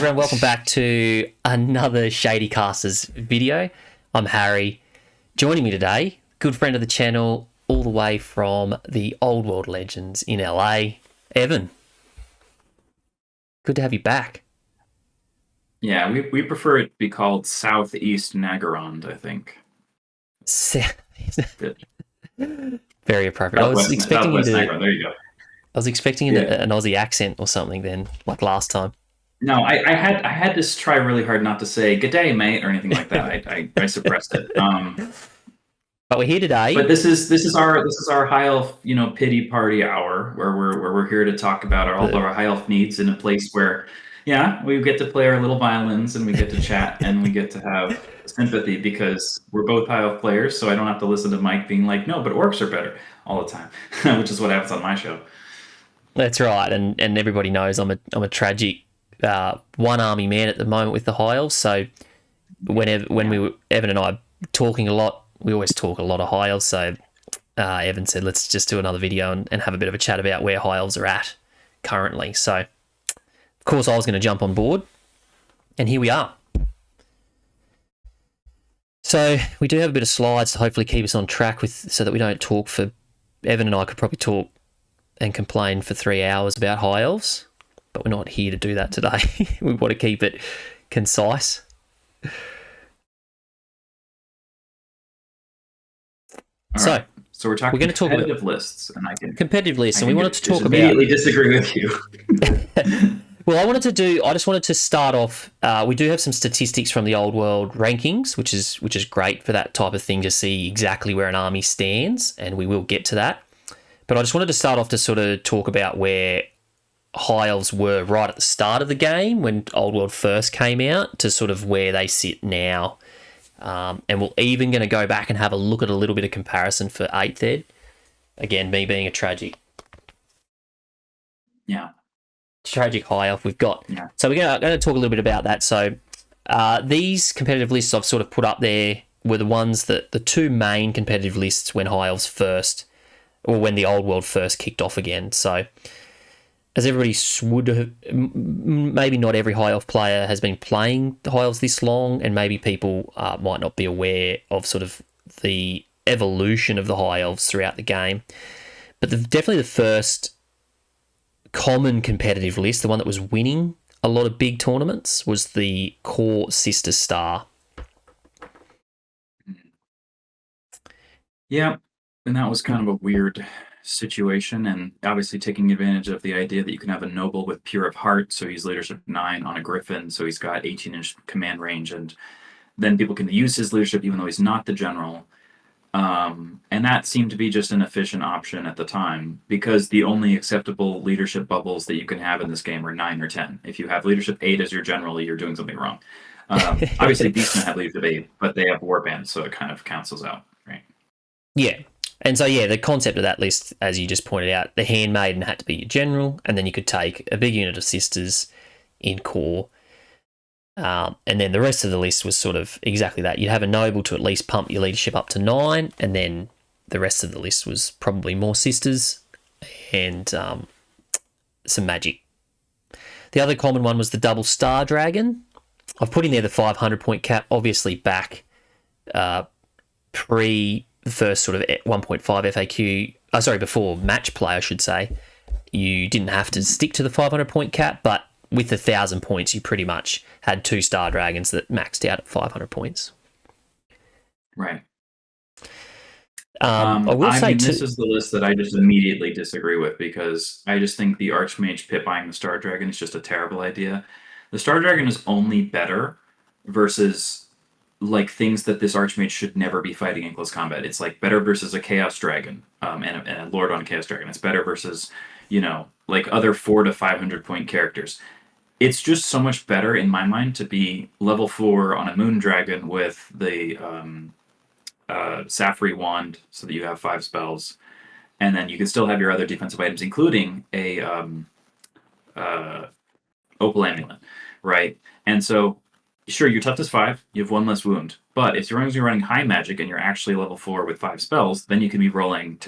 everyone, welcome back to another Shady Casters video. I'm Harry. Joining me today, good friend of the channel, all the way from the Old World Legends in LA, Evan. Good to have you back. Yeah, we prefer it to be called Southeast Nagarond, I think. Very appropriate. I was expecting you Southwest to. Nagarond, there you go. I was expecting an Aussie accent or something then, like last time. No, I had to try really hard not to say "good day, mate" or anything like that. I suppressed it. But we're here today. But this is our High Elf, pity party hour where we're here to talk about all of our High Elf needs in a place where, yeah, we get to play our little violins and we get to chat and we get to have sympathy because we're both High Elf players. So I don't have to listen to Mike being like, "No, but orcs are better" all the time, which is what happens on my show. That's right, and everybody knows I'm a tragic one army man at the moment with the High Elves. So Evan and I are talking a lot, we always talk a lot of High Elves. So Evan said, let's just do another video and have a bit of a chat about where High Elves are at currently. So of course I was going to jump on board, and here we are. So we do have a bit of slides to hopefully keep us on track so that we don't talk for. Evan and I could probably talk and complain for 3 hours about High Elves, but we're not here to do that today. We want to keep it concise. So we're talking competitive lists, and competitive lists, and we wanted to talk about. Immediately disagree with you. Well, I just wanted to start off. We do have some statistics from the Old World rankings, which is great for that type of thing to see exactly where an army stands, and we will get to that. But I just wanted to start off to sort of talk about where High Elves were right at the start of the game when Old World first came out to sort of where they sit now. And we're even going to go back and have a look at a little bit of comparison for 8th Ed. Again, me being a tragic High Elf we've got. Yeah. So we're going to talk a little bit about that. So these competitive lists I've sort of put up there were the ones that the two main competitive lists when High Elves first, or when the Old World first kicked off again. So as everybody would have, maybe not every High Elf player has been playing the High Elves this long, and maybe people might not be aware of sort of the evolution of the High Elves throughout the game. But definitely the first common competitive list, the one that was winning a lot of big tournaments, was the core Sister Star. Yeah, and that was kind of a weird situation, and obviously taking advantage of the idea that you can have a noble with Pure of Heart, so he's leadership 9 on a Griffin, so he's got 18-inch command range, and then people can use his leadership even though he's not the general. And that seemed to be just an efficient option at the time, because the only acceptable leadership bubbles that you can have in this game are 9 or 10. If you have leadership 8 as your general, you're doing something wrong. Obviously, Beastmen have leadership 8, but they have warbands, so it kind of cancels out, right? Yeah. And so, the concept of that list, as you just pointed out, the Handmaiden had to be your general, and then you could take a big unit of sisters in core. And then the rest of the list was sort of exactly that. You'd have a noble to at least pump your leadership up to 9, and then the rest of the list was probably more sisters and some magic. The other common one was the double star dragon. I've put in there the 500-point cap, obviously back pre the first sort of 1.5 FAQ, before match play, I should say. You didn't have to stick to the 500-point cap, but with 1,000 points, you pretty much had 2 star dragons that maxed out at 500 points. Right. This is the list that I just immediately disagree with, because I just think the Archmage pit buying the Star Dragon is just a terrible idea. The Star Dragon is only better versus like things that this Archmage should never be fighting in close combat. It's like better versus a Chaos Dragon and a Lord on Chaos Dragon. It's better versus, like other 400 to 500 point characters. It's just so much better in my mind to be level 4 on a Moon Dragon with the Safri Wand, so that you have 5 spells, and then you can still have your other defensive items, including a Opal Amulet, right? And so, sure, you're toughness 5, you have 1 less wound, but if you're running high magic and you're actually level 4 with 5 spells, then you can be rolling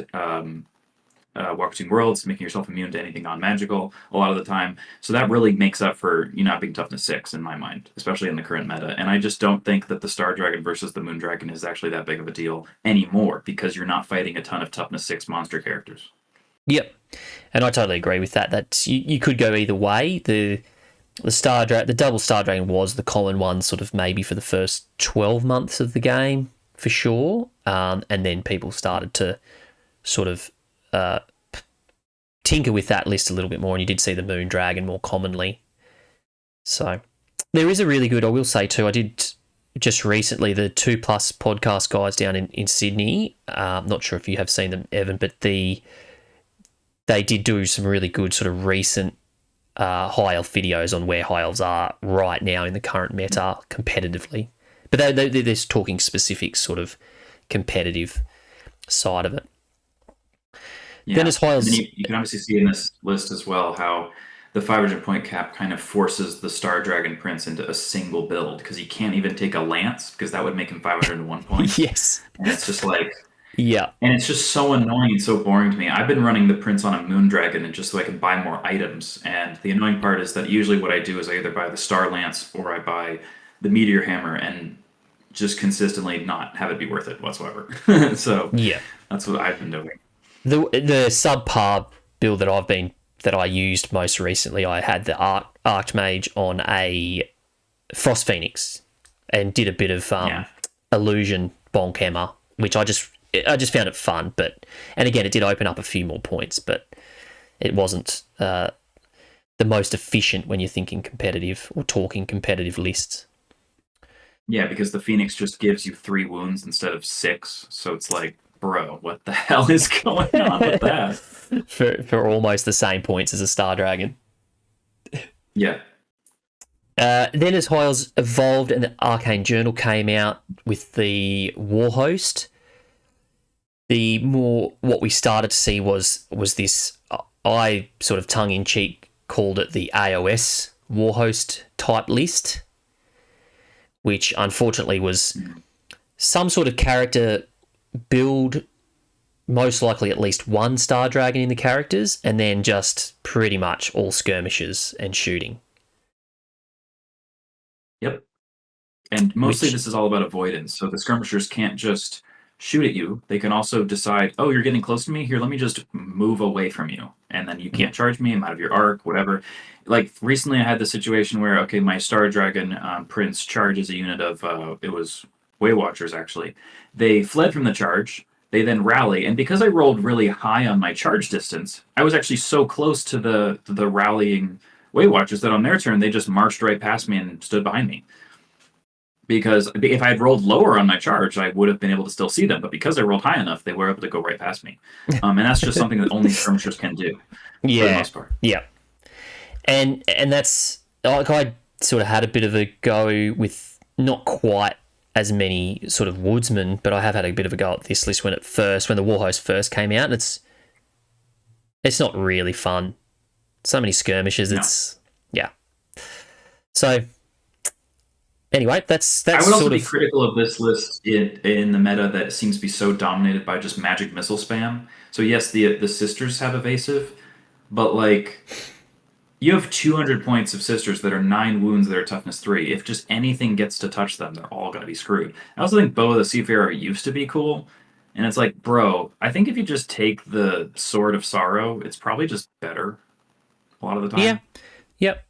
Walk Between Worlds, making yourself immune to anything non-magical a lot of the time. So that really makes up for you not being toughness 6 in my mind, especially in the current meta. And I just don't think that the Star Dragon versus the Moon Dragon is actually that big of a deal anymore because you're not fighting a ton of toughness 6 monster characters. Yep, and I totally agree with that. That you could go either way. The double Star Dragon was the common one, sort of maybe for the first 12 months of the game for sure, and then people started to sort of tinker with that list a little bit more, and you did see the Moon Dragon more commonly. So there is a really good, I will say too, I did just recently, the 2+ podcast guys down in Sydney, not sure if you have seen them, Evan, but they did do some really good sort of recent High Elf videos on where High Elves are right now in the current meta competitively. But they're just talking specific sort of competitive side of it. Yeah. Then as High Elves... you can obviously see in this list as well how the 500 point cap kind of forces the Star Dragon Prince into a single build because he can't even take a lance because that would make him 501 points. Yes. And it's just like... Yeah. And it's just so annoying and so boring to me. I've been running the Prince on a Moon Dragon and just so I can buy more items. And the annoying part is that usually what I do is I either buy the Star Lance or I buy the Meteor Hammer and just consistently not have it be worth it whatsoever. So yeah, that's what I've been doing. The subpar build that I used most recently, I had the Archmage on a Frost Phoenix and did a bit of illusion bonk hammer, which I just found it fun, and again it did open up a few more points, but it wasn't the most efficient when you're thinking competitive or talking competitive lists. Yeah, because the Phoenix just gives you 3 wounds instead of 6, so it's like, bro, what the hell is going on with that? for almost the same points as a Star Dragon. Yeah. Then as High Elves evolved and the Arcane Journal came out with the Warhost, the more what we started to see was this, I sort of tongue-in-cheek called it the AOS Warhost type list, which unfortunately was some sort of character build, most likely at least one Star Dragon in the characters, and then just pretty much all skirmishes and shooting. Yep. And mostly this is all about avoidance. So the skirmishers can't just shoot at you. They can also decide, oh, you're getting close to me? Here, let me just move away from you. And then you can't charge me. I'm out of your arc, whatever. Like, recently I had the situation where, okay, my Star Dragon Prince charges a unit of, it was Way Watchers, actually. They fled from the charge. They then rally. And because I rolled really high on my charge distance, I was actually so close to the rallying Way Watchers that on their turn, they just marched right past me and stood behind me. Because if I had rolled lower on my charge, I would have been able to still see them. But because I rolled high enough, they were able to go right past me. And that's just something that only skirmishers can do, for the most part. Yeah. And that's, like, I sort of had a bit of a go with not quite as many sort of woodsmen, but I have had a bit of a go at this list when the Warhost first came out. It's not really fun. So many skirmishes. No. So anyway, that's I would also be critical of this list in the meta that seems to be so dominated by just magic missile spam. So yes, the sisters have evasive, but like, you have 200 points of sisters that are 9 wounds that are toughness 3. If just anything gets to touch them, they're all going to be screwed. I also think Bow of the Seafarer used to be cool. And it's like, bro, I think if you just take the Sword of Sorrow, it's probably just better a lot of the time. Yeah. Yep.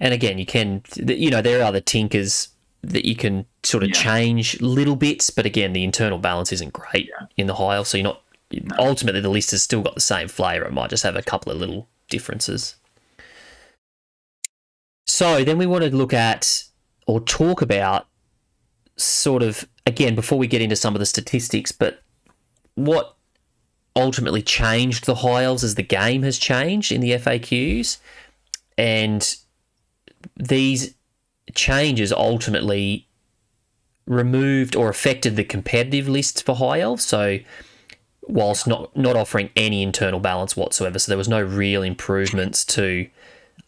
And again, you can, there are other tinkers that you can sort of change little bits, but again, the internal balance isn't great in the High Elves, so you're not, ultimately the list has still got the same flavour. It might just have a couple of little differences. So then we want to look at or talk about sort of, again, before we get into some of the statistics, but what ultimately changed the High Elves as the game has changed in the FAQs. And these changes ultimately removed or affected the competitive lists for High Elves. So whilst not offering any internal balance whatsoever, so there was no real improvements to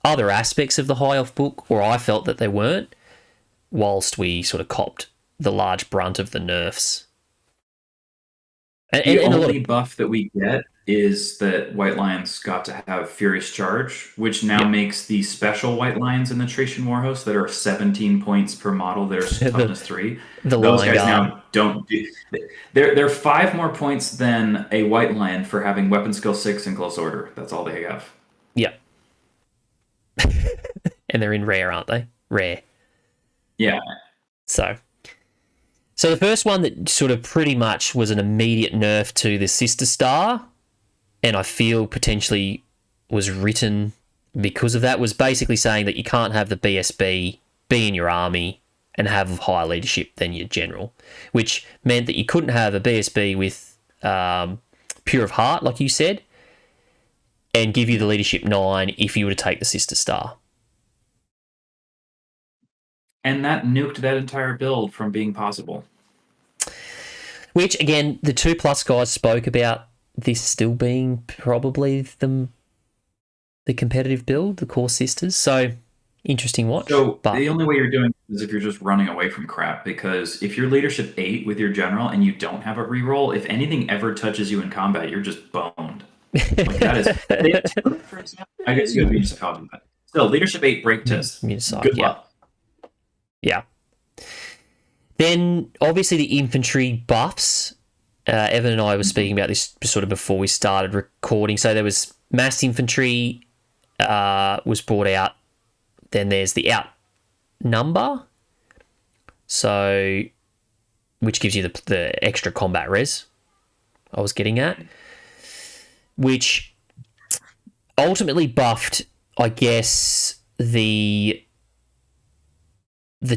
other aspects of the High Elf book, or I felt that there weren't, whilst we sort of copped the large brunt of the nerfs. The only buff that we get is that White Lions got to have Furious Charge, which now Yep. makes the special White Lions in the Tracian Warhost that are 17 points per model that are the toughness 3. the Those line guys guard. now don't do. They're 5 more points than a White Lion for having weapon skill 6 in close order. That's all they have. Yep. And they're in rare, aren't they? Rare. Yeah. So the first one that sort of pretty much was an immediate nerf to the Sister Star, and I feel potentially was written because of that, was basically saying that you can't have the BSB be in your army and have higher leadership than your general, which meant that you couldn't have a BSB with Pure of Heart, like you said, and give you the leadership 9 if you were to take the Sister Star. And that nuked that entire build from being possible. Which, again, the 2+ guys spoke about this still being probably the competitive build, the Core Sisters. So, interesting watch. So but the only way you're doing it is if you're just running away from crap, because if you're leadership 8 with your general and you don't have a reroll, if anything ever touches you in combat, you're just boned. Like that is, for example, I guess you have municipality, but still, leadership 8 break test. Good luck. Yeah. Then, obviously, the infantry buffs. Evan and I were speaking about this sort of before we started recording. So there was mass infantry was brought out. Then there's the outnumber, so which gives you the extra combat res I was getting at, which ultimately buffed, I guess, the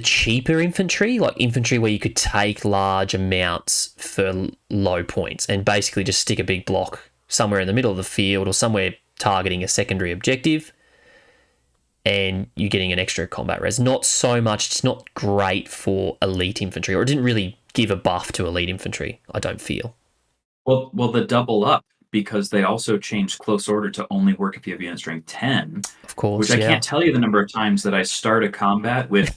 cheaper infantry, like infantry where you could take large amounts for low points and basically just stick a big block somewhere in the middle of the field or somewhere targeting a secondary objective, and you're getting an extra combat res. Not so much, it's not great for elite infantry, or it didn't really give a buff to elite infantry, I don't feel. Well, the double up, because they also changed close order to only work if you have unit strength 10. Of course, which I can't tell you the number of times that I start a combat with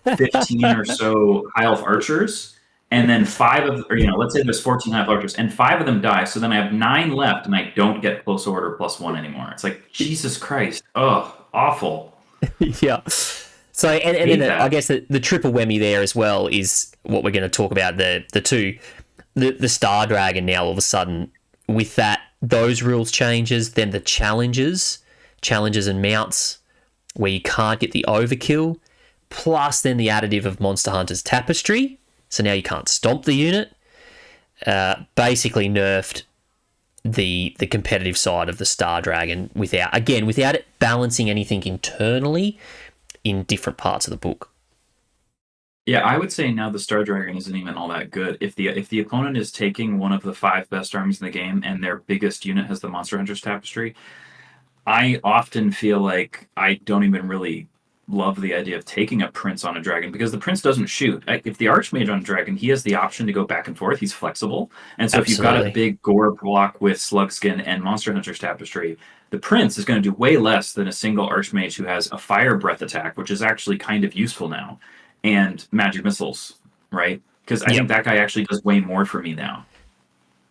15 or so High Elf archers, and then 5 of, or let's say there's 14 High Elf archers, and 5 of them die. So then I have 9 left, and I don't get close order +1 anymore. It's like, Jesus Christ, ugh, awful. Yeah. So and then I guess the triple whammy there as well is what we're going to talk about. The Star Dragon now all of a sudden with those rules changes, then the challenges and mounts where you can't get the overkill, plus then the additive of Monster Hunter's Tapestry. So now you can't stomp the unit. Basically nerfed the competitive side of the Star Dragon without it balancing anything internally in different parts of the book. Yeah, I would say now the Star Dragon isn't even all that good. If the opponent is taking one of the 5 best armies in the game and their biggest unit has the Monster Hunter's Tapestry, I often feel like I don't even really love the idea of taking a Prince on a Dragon, because the Prince doesn't shoot. If the Archmage on a Dragon, he has the option to go back and forth. He's flexible. And so If you've got a big Gore block with Slugskin and Monster Hunter's Tapestry, the Prince is going to do way less than a single Archmage who has a Fire Breath attack, which is actually kind of useful now, and magic missiles, right? Because I think that guy actually does way more for me now.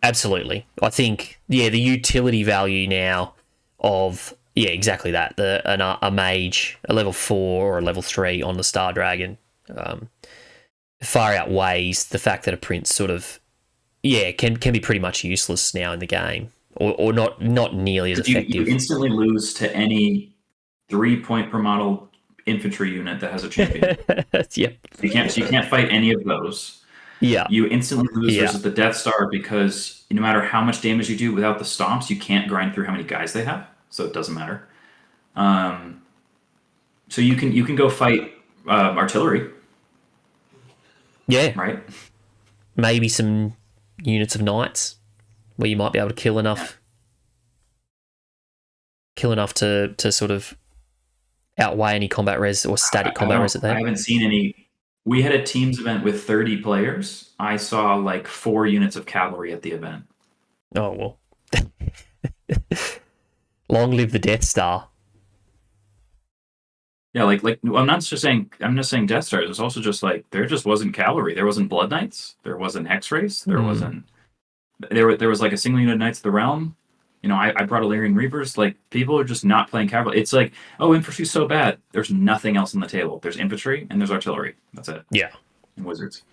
Absolutely. I think, the utility value now of, exactly that. A mage, a level 4 or a level 3 on the Star Dragon far outweighs the fact that a Prince sort of, can be pretty much useless now in the game, or not nearly as effective. You instantly lose to any 3-point per model infantry unit that has a champion. Yep. You can't fight any of those. Yeah. You instantly lose versus the Death Star, because no matter how much damage you do without the stomps, you can't grind through how many guys they have, so it doesn't matter. So you can go fight artillery. Yeah. Right. Maybe some units of knights where you might be able to kill enough to sort of outweigh any combat res or static combat res at that. I haven't seen any. We had a teams event with 30 players. I saw like 4 units of cavalry at the event. Oh, well. Long live the Death Star. Yeah, like I'm not just saying Death Stars. It's also just like there just wasn't cavalry. There wasn't Blood Knights. There wasn't Hex Race. There wasn't. There was like a single unit of Knights of the Realm. I brought Illyrian Reavers. Like, people are just not playing cavalry. It's like, oh, infantry's so bad. There's nothing else on the table. There's infantry and there's artillery. That's it. Yeah. And wizards.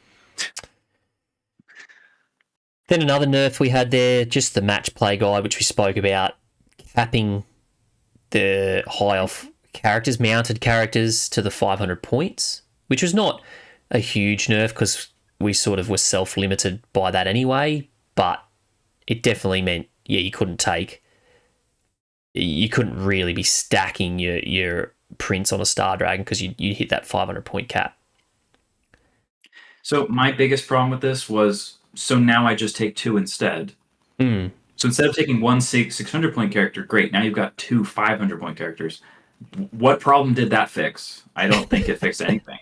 Then another nerf we had there, just the match play guide, which we spoke about, capping the high elf characters, mounted characters, to the 500 points, which was not a huge nerf because we sort of were self-limited by that anyway, but it definitely meant, you couldn't really be stacking your prints on a Star Dragon because you hit that 500 point cap. So my biggest problem with this was, so now I just take 2 instead. Mm. So instead of taking one 600 point character, great, now you've got 2 500 point characters. What problem did that fix? I don't think it fixed anything.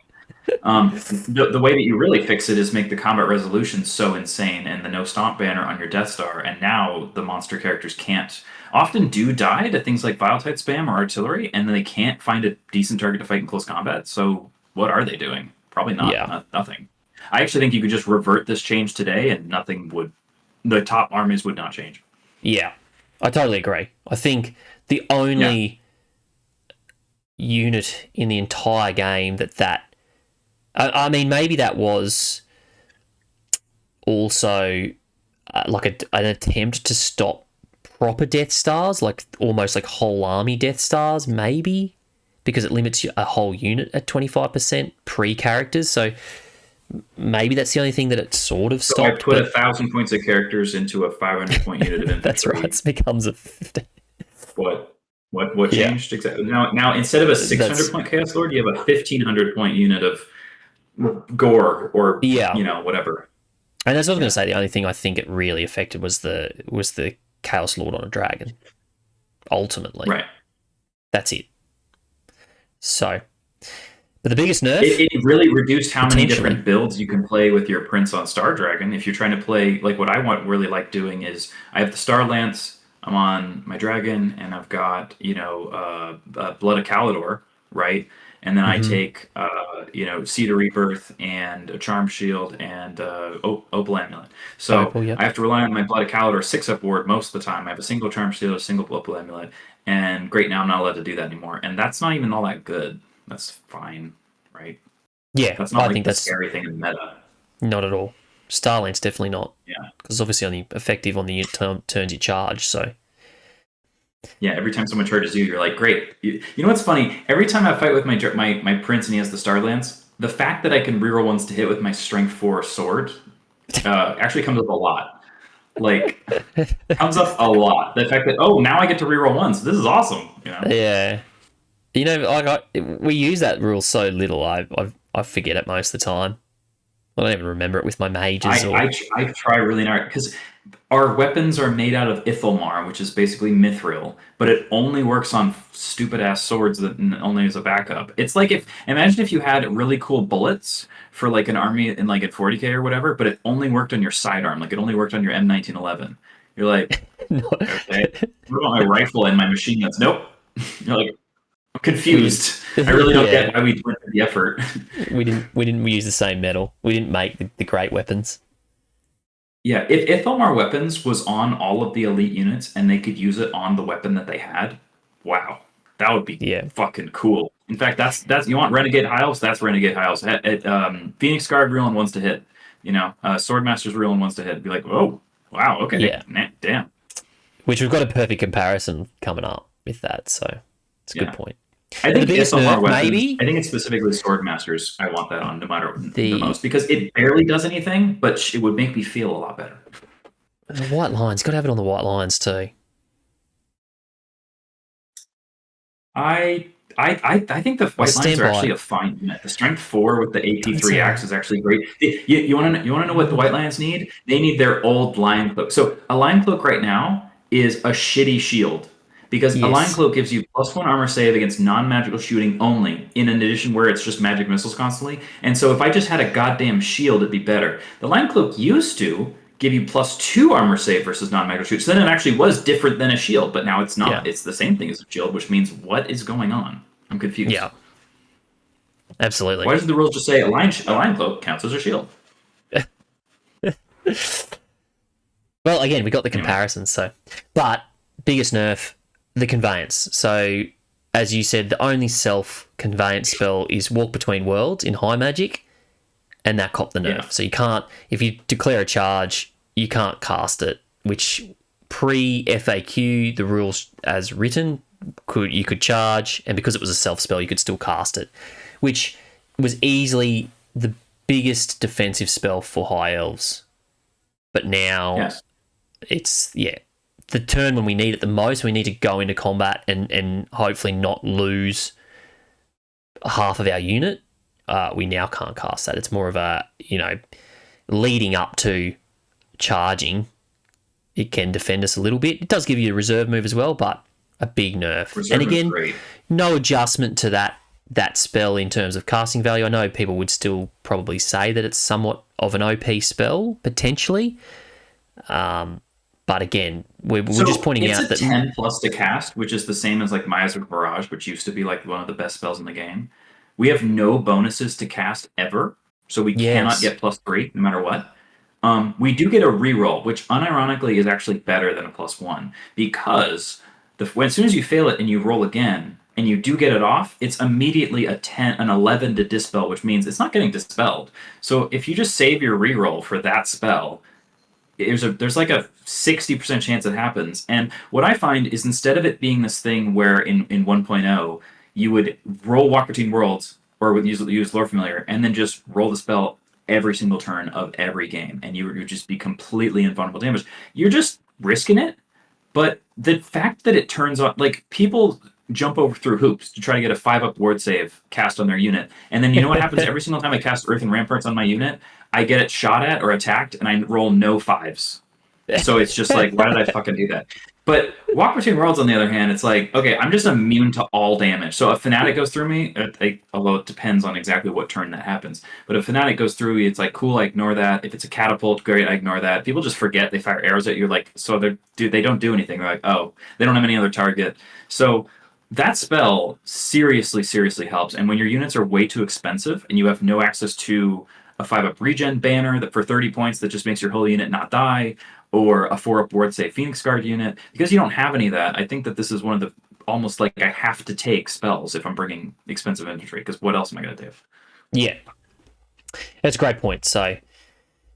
The way that you really fix it is make the combat resolution so insane and the no stomp banner on your Death Star, and now the monster characters often die to things like Vile Tide spam or artillery, and then they can't find a decent target to fight in close combat. So what are they doing? Probably nothing. I actually think you could just revert this change today and the top armies would not change. Yeah, I totally agree. I think the only unit in the entire game I mean, maybe that was also like an attempt to stop proper Death Stars, like almost like whole army Death Stars, maybe, because it limits a whole unit at 25% pre-characters. So maybe that's the only thing that it sort of stopped. So I put 1,000 points of characters into a 500 point unit of infantry. That's right. It becomes a 50. What changed exactly? Now instead of a 600 point Chaos Lord, you have a 1,500 point unit of gore or whatever. And that's what I was going to say. The only thing I think it really affected was the Chaos Lord on a dragon. Ultimately, right? That's it. So, but the biggest nerf, it really reduced how many different builds you can play with your Prince on Star Dragon. If you're trying to play, like, what I really like doing is I have the Star Lance. I'm on my dragon, and I've got Blood of Calidor, right? And then I take Seed of Rebirth and a Charm Shield and Opal Amulet. So I have to rely on my Blood of Calidor 6-up ward most of the time. I have a single Charm Shield, a single Opal Amulet, and great, now I'm not allowed to do that anymore. And that's not even all that good. That's fine, right? Yeah, that's not the scary thing in the meta. Not at all. Starlink's definitely not. Yeah, because it's obviously only effective on the turns you charge. So yeah, every time someone charges you, you're like, great. You know what's funny? Every time I fight with my Prince and he has the Star Lance, the fact that I can reroll ones to hit with my Strength 4 sword actually comes up a lot. Like, comes up a lot. The fact that, now I get to reroll ones. This is awesome. Yeah. We use that rule so little. I forget it most of the time. I don't even remember it with my mages. I try really hard because our weapons are made out of Ithalmar, which is basically Mithril, but it only works on stupid ass swords that only as a backup. It's like imagine if you had really cool bullets for like an army in like at 40k or whatever, but it only worked on your sidearm, like it only worked on your M1911. You're like, okay, what about my rifle and my machine guns? Nope. You're like, I'm confused. I really don't get why we went to the effort. We didn't use the same metal. We didn't make the great weapons. Yeah, if Ithalmar weapons was on all of the elite units and they could use it on the weapon that they had, wow, that would be fucking cool. In fact, that's you want Renegade High Elves? That's Renegade High Elves. Phoenix Guard real and ones to hit. Swordmaster's real and ones to hit. Be like, oh, wow, okay, yeah, damn. Which we've got a perfect comparison coming up with that, so it's a good point. I think Ithalmar weapons, maybe. I think it's specifically Swordmasters. I want that on no matter the most because it barely does anything, but it would make me feel a lot better. The white lines, got to have it on the white lines too. I think the white lines are actually a fine unit. The Strength 4 with the AP3 axe is actually great. You want to know what the white lions need? They need their old Lion Cloak. So a Lion Cloak right now is a shitty shield. Because a Lion Cloak gives you +1 armor save against non-magical shooting only, in an edition where it's just magic missiles constantly. And so if I just had a goddamn shield, it'd be better. The Lion Cloak used to give you +2 armor save versus non-magical shooting. So then it actually was different than a shield, but now it's not. Yeah. It's the same thing as a shield, which means what is going on? I'm confused. Yeah. Absolutely. Why doesn't the rules just say a Lion Cloak counts as a shield? Well, again, we got the comparison, so... But... biggest nerf, the conveyance. So, as you said, the only self-conveyance spell is Walk Between Worlds in High Magic, and that copped the nerf. Yeah. So you can't, if you declare a charge, you can't cast it, which pre-FAQ, the rules as written, you could charge, and because it was a self-spell, you could still cast it, which was easily the biggest defensive spell for High Elves. But now Yes. it's, the turn when we need it the most, we need to go into combat and hopefully not lose half of our unit. We now can't cast that. It's more of a, leading up to charging, it can defend us a little bit. It does give you a reserve move as well, but a big nerf. Reserve and again, great. No adjustment to that spell in terms of casting value. I know people would still probably say that it's somewhat of an OP spell, potentially. But again, we're just pointing out that it's a 10 plus to cast, which is the same as like Miasmic Barrage, which used to be like one of the best spells in the game. We have no bonuses to cast ever, so we cannot get +3 no matter what. We do get a reroll, which unironically is actually better than a +1 because as soon as you fail it and you roll again and you do get it off, it's immediately an 11 to dispel, which means it's not getting dispelled. So if you just save your reroll for that spell, there's like a 60% chance it happens. And what I find is instead of it being this thing where in 1.0 you would roll Walk Between Worlds or would use Lore Familiar and then just roll the spell every single turn of every game, and you would just be completely invulnerable damage. You're just risking it, but the fact that it turns on, like, people jump over through hoops to try to get a 5-up ward save cast on their unit, and then you know what happens every single time I cast Earthen Ramparts on my unit? I get it shot at or attacked, and I roll no 5s. So it's just like, why did I fucking do that? But Walk Between Worlds, on the other hand, it's like, okay, I'm just immune to all damage. So a Fanatic goes through me, although it depends on exactly what turn that happens. But if Fanatic goes through me, it's like, cool, I ignore that. If it's a Catapult, great, I ignore that. People just forget they fire arrows at you. Like, so they don't do anything. They're like, oh, they don't have any other target. So that spell seriously, seriously helps. And when your units are way too expensive and you have no access to a 5-up regen banner that for 30 points that just makes your whole unit not die, or a 4-up ward save Phoenix Guard unit, because you don't have any of that, I think that this is one of the almost like I have to take spells if I'm bringing expensive infantry, because what else am I going to do? Yeah. That's a great point. So,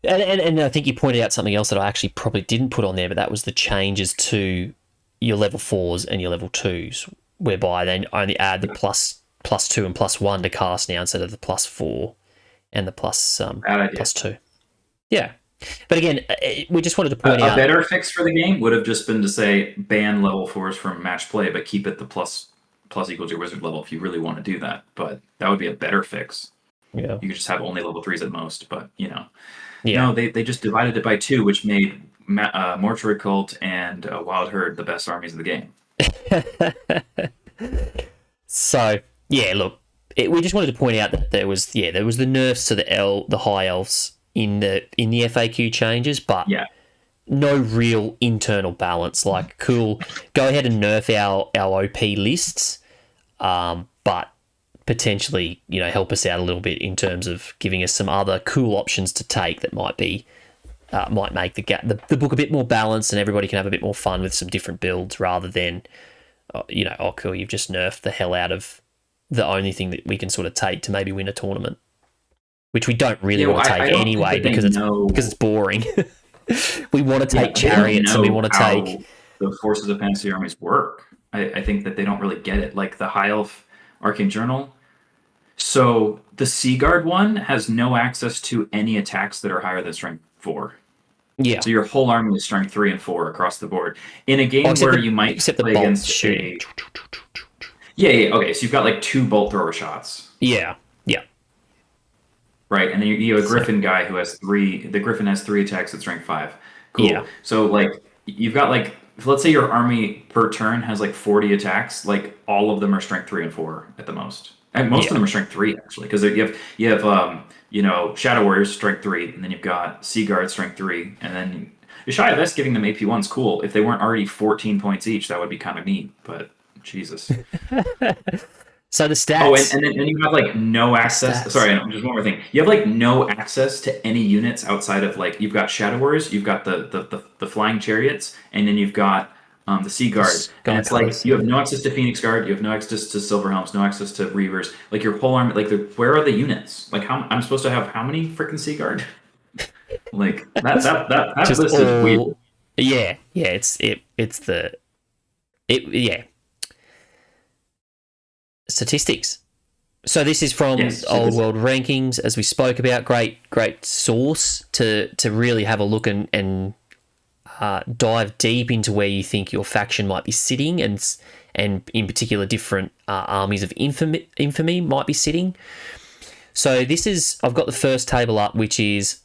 and I think you pointed out something else that I actually probably didn't put on there, but that was the changes to your level 4s and your level 2s, whereby they only add the +2 and +1 to cast now instead of the +4 and the +2. Yeah. But again, we just wanted to point out... A better fix for the game would have just been to say, ban level 4s from match play, but keep it the plus equals your wizard level if you really want to do that. But that would be a better fix. Yeah. You could just have only level 3s at most, but, Yeah. No, they just divided it by 2, which made Mortuary Cult and Wild Herd the best armies in the game. So, yeah, look, we just wanted to point out that there was the nerfs to the High Elves in the FAQ changes, but no real internal balance. Like, cool, go ahead and nerf our OP lists, but potentially, help us out a little bit in terms of giving us some other cool options to take that might make the book a bit more balanced and everybody can have a bit more fun with some different builds rather than, oh cool, you've just nerfed the hell out of the only thing that we can sort of take to maybe win a tournament, which we don't really want to take anyway because it's boring. We want to take chariots and we want to take the forces of fantasy armies work. I think that they don't really get it. Like the High Elf Arcane Journal. So the Sea Guard one has no access to any attacks that are higher than strength 4. Yeah. So your whole army is strength 3 and 4 across the board. In a game where you might play against shooting. Yeah. Okay, so you've got like 2 bolt thrower shots. Yeah. Right, and then you have a Griffin guy who has 3. The Griffin has 3 attacks at strength 5. Cool. Yeah. So like you've got like, let's say your army per turn has like 40 attacks. Like all of them are strength 3 and 4 at the most. And most of them are strength 3 actually, because you have Shadow Warriors strength 3, and then you've got Sea Guard strength 3, and then Ishaya Vest giving them AP 1's cool. If they weren't already 14 points each, that would be kind of neat. But Jesus. So the stats. Oh, and then you have like no access. Sorry, just one more thing. You have like no access to any units outside of like, you've got Shadow Warriors, you've got the flying chariots, and then you've got the Sea Guard, and it's like colours. you have no access to Phoenix Guard, you have no access to Silver Helms, no access to Reavers. Like your whole army, like where are the units? Like how I'm supposed to have how many freaking Sea Guard? Like that Just list is weird. all, yeah, yeah. Yeah. Statistics. So this is from Yes, Old World Rankings, as we spoke about. Great source to really have a look and dive deep into where you think your faction might be sitting, and in particular different armies of infamy might be sitting. So I've got the first table up, which is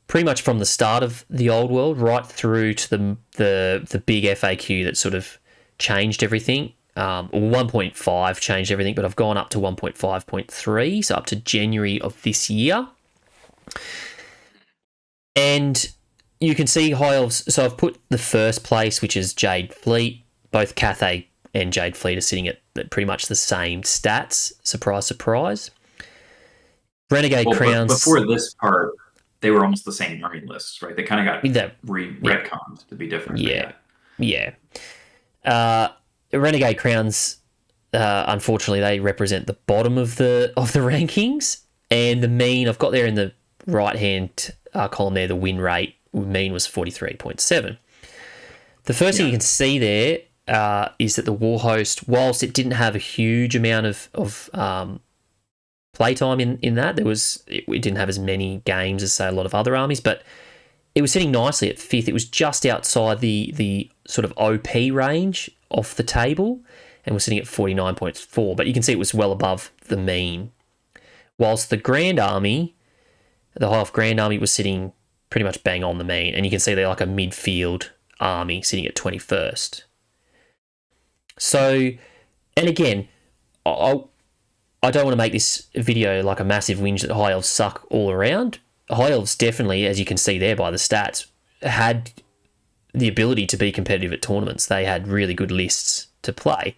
pretty much from the start of the Old World right through to the big FAQ that sort of changed everything. 1.5 changed everything, but I've gone up to 1.5.3, so up to January of this year. And you can see High Elves. So I've put the first place, which is Jade Fleet. Both Cathay and Jade Fleet are sitting at pretty much the same stats. Surprise, surprise. Renegade Crowns. Before this part, they were almost the same army lists, right? They kind of got retconned to be different. Yeah. Renegade Crowns, unfortunately, they represent the bottom of the rankings, and the mean I've got there in the right hand column there. The win rate mean was 43.7. The first thing you can see there is that the Warhost, whilst it didn't have a huge amount of playtime in that, it didn't have as many games as say a lot of other armies, but it was sitting nicely at fifth. It was just outside the sort of OP range off the table, and was sitting at 49.4, but you can see it was well above the mean. Whilst the Grand Army, the High Elf Grand Army, was sitting pretty much bang on the mean, and you can see they're like a midfield army sitting at 21st. So, and again, I don't want to make this video like a massive whinge that High Elves suck all around. High Elves definitely, as you can see there by the stats, had the ability to be competitive at tournaments. They had really good lists to play.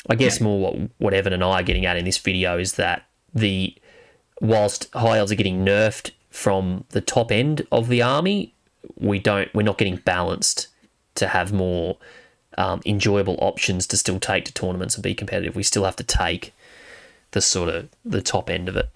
I guess more what Evan and I are getting at in this video is that whilst High Elves are getting nerfed from the top end of the army, we're not getting balanced to have more enjoyable options to still take to tournaments and be competitive. We still have to take the top end of it.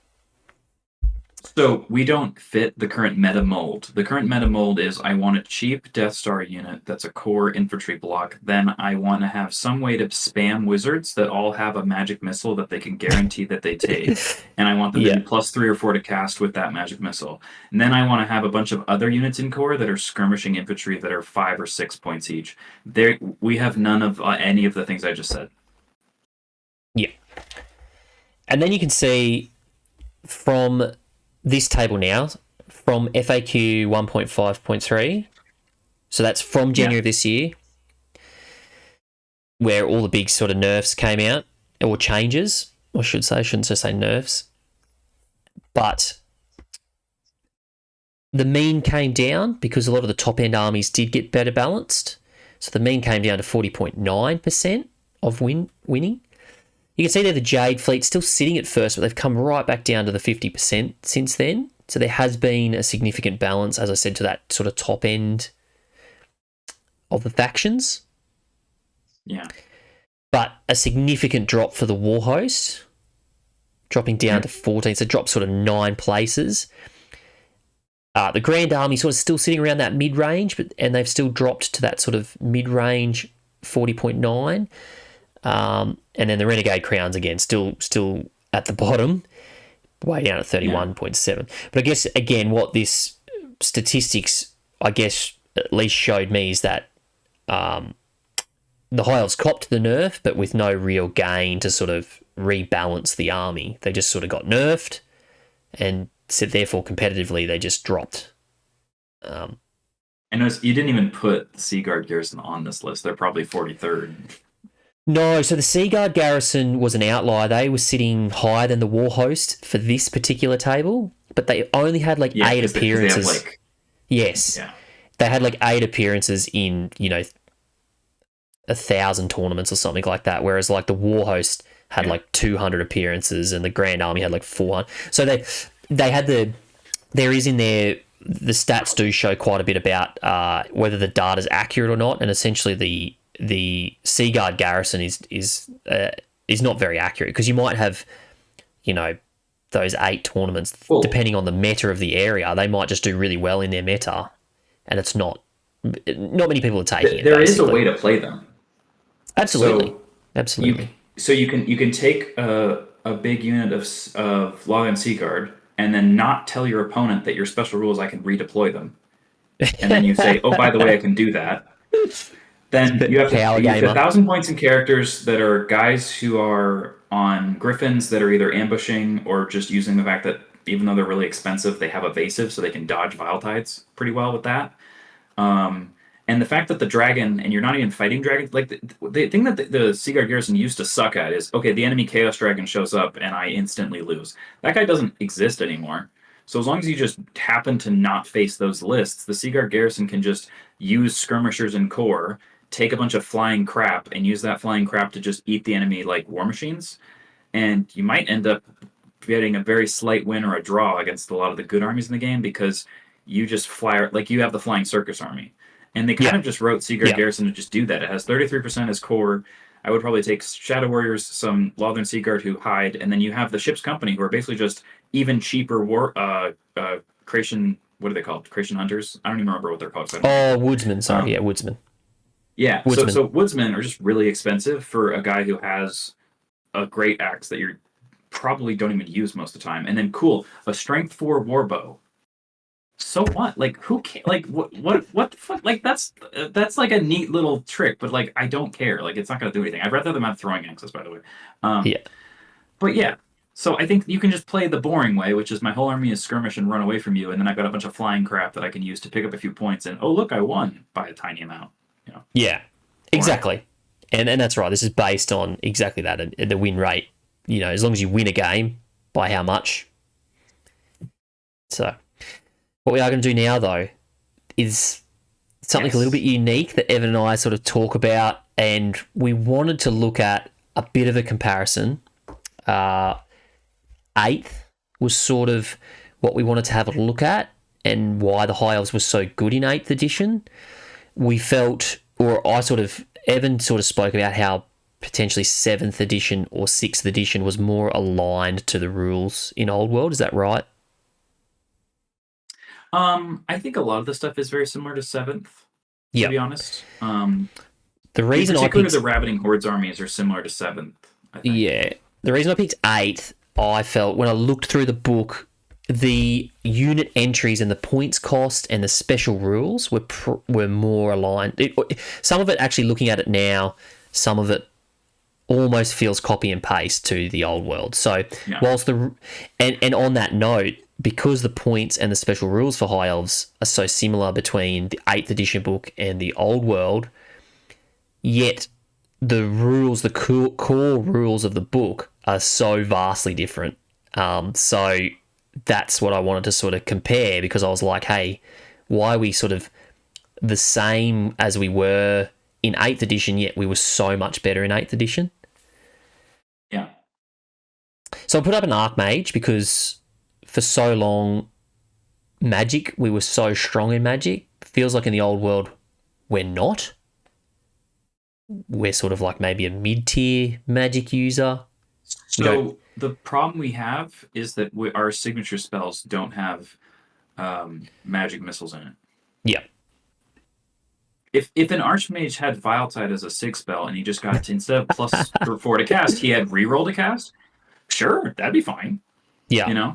So we don't fit the current meta mold. The current meta mold is I want a cheap Death Star unit that's a core infantry block. Then I want to have some way to spam wizards that all have a magic missile that they can guarantee that they take. And I want them to be +3 or 4 to cast with that magic missile. And then I want to have a bunch of other units in core that are skirmishing infantry that are 5 or 6 points each. We have none of any of the things I just said. Yeah. And then you can see from this table now, from FAQ 1.5.3, so that's from January of this year, where all the big sort of nerfs came out, or changes, I shouldn't just say nerfs, but the mean came down because a lot of the top-end armies did get better balanced, so the mean came down to 40.9% of winning. You can see there the Jade Fleet still sitting at first, but they've come right back down to the 50% since then. So there has been a significant balance, as I said, to that sort of top end of the factions. Yeah. But a significant drop for the Warhost, dropping down to 14, so dropped sort of 9 places. The Grand Army sort of still sitting around that mid-range, and they've still dropped to that sort of mid-range 40.9. And then the Renegade Crowns again, still at the bottom, way down at 31.7. But I guess again, what this statistics, I guess, at least showed me is that the High Elves copped the nerf, but with no real gain to sort of rebalance the army. They just sort of got nerfed, and so therefore competitively they just dropped. I noticed you didn't even put the Sea Guard garrison on this list. They're probably 43rd. No, so the Sea Guard garrison was an outlier. They were sitting higher than the Warhost for this particular table, but they only had 8 appearances. They have yes. Yeah. They had 8 appearances in, 1,000 tournaments or something like that, whereas the Warhost had 200 appearances and the Grand Army had 400. So they had there is in there, the stats do show quite a bit about whether the data is accurate or not, and essentially the Seaguard garrison is not very accurate, because you might have, those 8 tournaments, depending on the meta of the area, they might just do really well in their meta, and it's not many people are taking it. There is a way to play them. Absolutely, so absolutely. You can take a big unit of Log and Seaguard, and then not tell your opponent that your special rule is I can redeploy them, and then you say, oh, by the way, I can do that. Then you have 1,000 points in characters that are guys who are on Griffins that are either ambushing or just using the fact that even though they're really expensive, they have evasive, so they can dodge Vile Tides pretty well with that. And the fact that the dragon, and you're not even fighting dragons, like the thing that the Seaguard garrison used to suck at is, okay, the enemy Chaos Dragon shows up and I instantly lose. That guy doesn't exist anymore. So as long as you just happen to not face those lists, the Seaguard garrison can just use skirmishers and core, take a bunch of flying crap, and use that flying crap to just eat the enemy like war machines. And you might end up getting a very slight win or a draw against a lot of the good armies in the game, because you just fly, like you have the Flying Circus Army. And they kind of just wrote Seaguard Garrison to just do that. It has 33% as core. I would probably take Shadow Warriors, some Lothern Seaguard who hide, and then you have the Ship's Company, who are basically just even cheaper Creation, what are they called? Creation Hunters? I don't even remember what they're called. Woodsmen. Sorry, Woodsmen. Yeah, Woodsmen. So Woodsmen are just really expensive for a guy who has a great axe that you probably don't even use most of the time. And then a Strength 4 Warbow. So what? Like, who can? Like, what the fuck? Like, that's like a neat little trick, but like, I don't care. Like, it's not gonna do anything. I'd rather them have throwing axes, by the way. But yeah, so I think you can just play the boring way, which is my whole army is skirmish and run away from you, and then I've got a bunch of flying crap that I can use to pick up a few points. And oh look, I won by a tiny amount. Yeah, exactly. And that's right. This is based on exactly that, the win rate. As long as you win a game, by how much. So. What we are going to do now, though, is something a little bit unique that Evan and I sort of talk about, and we wanted to look at a bit of a comparison. 8th was sort of what we wanted to have a look at, and why the High Elves was so good in 8th edition. We felt, or Evan sort of spoke about how potentially 7th edition or 6th edition was more aligned to the rules in Old World. Is that right? I think a lot of the stuff is very similar to 7th, to be honest. The reason I picked the Ravening Hordes armies are similar to 7th, I think. Yeah. The reason I picked 8th, I felt when I looked through the book, the unit entries and the points cost and the special rules were more aligned. Some of it, actually looking at it now, some of it almost feels copy and paste to the Old World. So whilst and on that note, because the points and the special rules for High Elves are so similar between the 8th edition book and the Old World, yet the rules, the core rules of the book are so vastly different. So that's what I wanted to sort of compare, because I was like, hey, why are we sort of the same as we were in 8th edition, yet we were so much better in 8th edition? Yeah. So I put up an Archmage because for so long, Magic, we were so strong in Magic. Feels like in the Old World, we're not. We're sort of like maybe a mid-tier Magic user. So the problem we have is that our signature spells don't have magic missiles in it. Yeah. If an Archmage had Vile Tide as a 6 spell and he just got, instead of plus 4 to cast, he had reroll to cast, sure, that'd be fine. Yeah.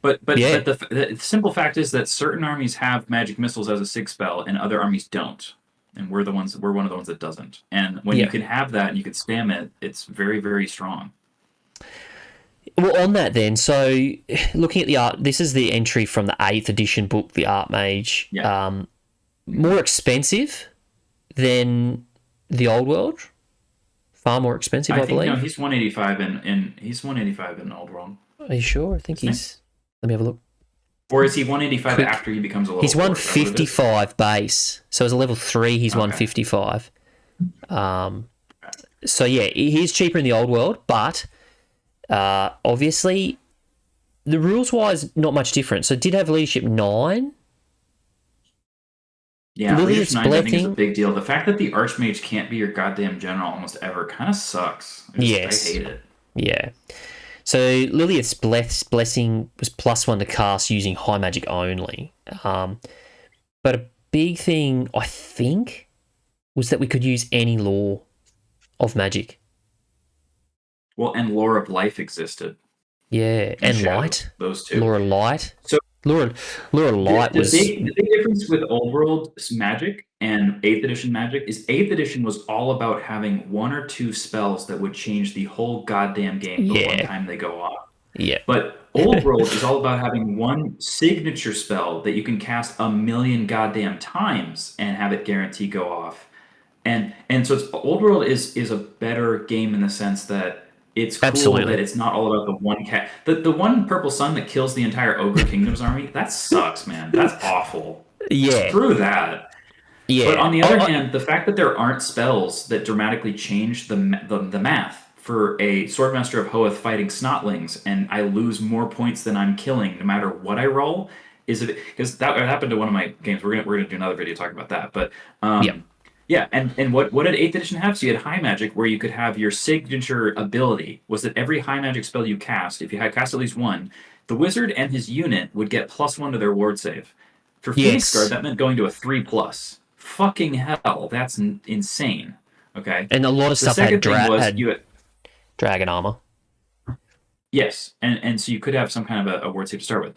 But the simple fact is that certain armies have magic missiles as a 6 spell and other armies don't. And we're one of the ones that doesn't. And when you can have that and you can spam it, it's very, very strong. Well, on that then, so looking at the art, this is the entry from the 8th edition book, the Archmage. Yeah. More expensive than the Old World. Far more expensive, I believe. No, he's 185 in Old World. Are you sure? I think he's... Let me have a look. Or is he 185 after he becomes a level 4? He's 155 base. So as a level 3, he's 155. So yeah, he's cheaper in the Old World, but obviously the rules-wise, not much different. So it did have leadership 9. Yeah, Lillian's leadership 9 I think is a Blessing, big deal. The fact that the Archmage can't be your goddamn general almost ever kind of sucks. I yes, hate it. yeah. So Lilith's Blessing was +1 to cast using high magic only. But a big thing, I think, was that we could use any law of magic. Well, and Lore of Life existed. Yeah, And and Shadow, light. those two. Laura Light. So Laura Light was... the big difference with Old World Magic and 8th edition Magic is 8th edition was all about having one or two spells that would change the whole goddamn game the one time they go off. Yeah. But Old World is all about having one signature spell that you can cast a million goddamn times and have it guarantee go off. And so Old World is a better game in the sense that it's cool Absolutely. that it's not all about the one cat. The one purple sun that kills the entire Ogre Kingdom's army, that sucks, man. That's awful. Yeah. Screw that. Yeah. But on the other hand, the fact that there aren't spells that dramatically change the math for a Swordmaster of Hoeth fighting Snotlings, and I lose more points than I'm killing no matter what I roll, is it because that happened to one of my games. We're gonna do another video talking about that. But yeah, and what did 8th edition have? So you had High Magic, where you could have your signature ability was that every High Magic spell you cast, if you had cast at least one, the wizard and his unit would get +1 to their ward save. For Phoenix Guard, that meant going to a 3+. Fucking hell, that's insane. Okay, and a lot of stuff had dragon armor. Yes, and so you could have some kind of a ward save to start with.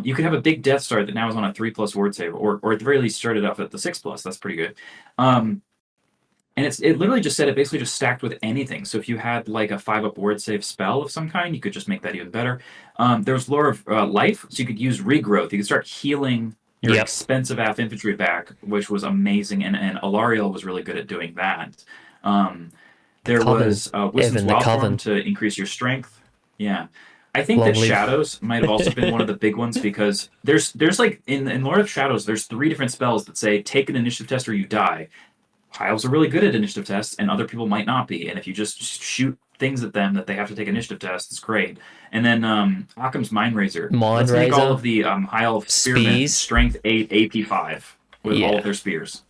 You could have a big Death Star that now is on a 3+ ward save, or at the very least started off at the 6+. That's pretty good. And it literally just said it basically just stacked with anything. So if you had like a 5+ ward save spell of some kind, you could just make that even better. There was Lore of Life, so you could use Regrowth. You could start healing your expensive AF infantry back, which was amazing, and Alariel was really good at doing that. There was Wisdom's Wildform to increase your strength. Yeah. I think that Shadows might have also been one of the big ones because there's like in Lord of Shadows, there's 3 different spells that say take an initiative test or you die. High Elves are really good at initiative tests, and other people might not be. And if you just shoot things at them that they have to take initiative tests, it's great. And then Occam's Mindrazor. Let's make all of the High Elf Spearmen strength 8, AP 5 with all of their spears.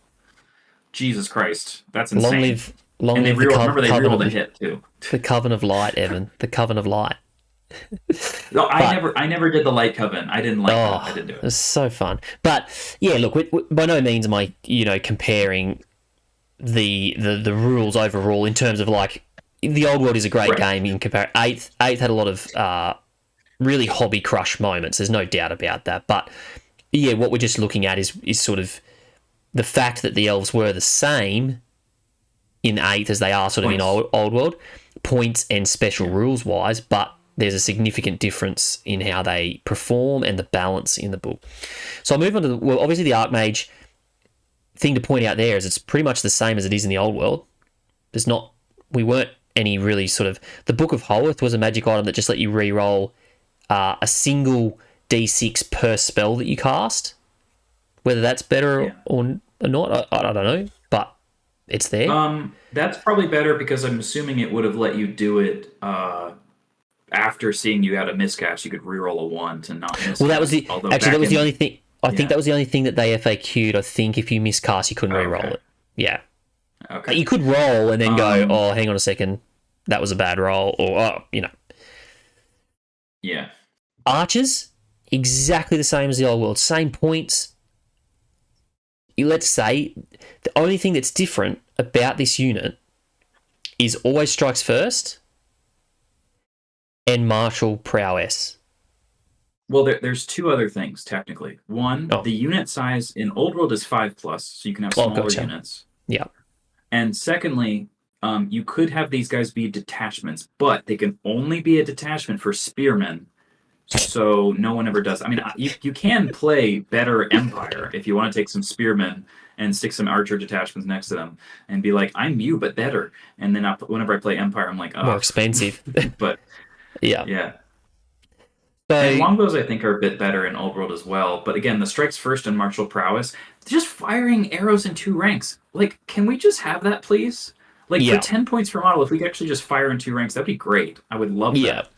Jesus Christ, that's insane. And they reroll the hit too. The Coven of Light, Evan. The Coven of Light. No, I never did the Light Coven. I didn't like that. I didn't do it. It's so fun. But yeah, look, by no means am I, comparing the rules overall in terms of like the Old World is a great game in comparison. Eighth had a lot of really hobby crush moments. There's no doubt about that. But yeah, what we're just looking at is sort of the fact that the elves were the same in 8th as they are sort of in Old World, points and special rules wise, but there's a significant difference in how they perform and the balance in the book. So I'll move on to obviously the Archmage thing to point out there is it's pretty much the same as it is in the Old World. We weren't any really sort of... The Book of Hoeth was a magic item that just let you re-roll a single D6 per spell that you cast. Whether that's better or not, I don't know, but it's there. That's probably better because I'm assuming it would have let you do it after seeing you had a miscast. You could reroll a 1 to not miscast. Well, that was the only thing. I think that was the only thing that they FAQ'd. I think if you miscast, you couldn't reroll it. Yeah. Okay. You could roll and then go, oh, hang on a second, that was a bad roll, or Yeah. Archers, exactly the same as the Old World, same points. Let's say the only thing that's different about this unit is always strikes first and martial prowess. Well, there's 2 other things, technically. One, the unit size in Old World is 5+, so you can have smaller units. Yeah. And secondly, you could have these guys be detachments, but they can only be a detachment for spearmen, so no one ever does. I mean, you can play better Empire if you want to take some spearmen and stick some archer detachments next to them and be like, I'm you, but better. And then whenever I play Empire, I'm like, oh. More expensive. But yeah. So, and longbows, I think, are a bit better in Old World as well. But again, the strikes first and martial prowess, just firing arrows in 2 ranks. Like, can we just have that, please? Like, for 10 points per model, if we could actually just fire in 2 ranks, that'd be great. I would love that.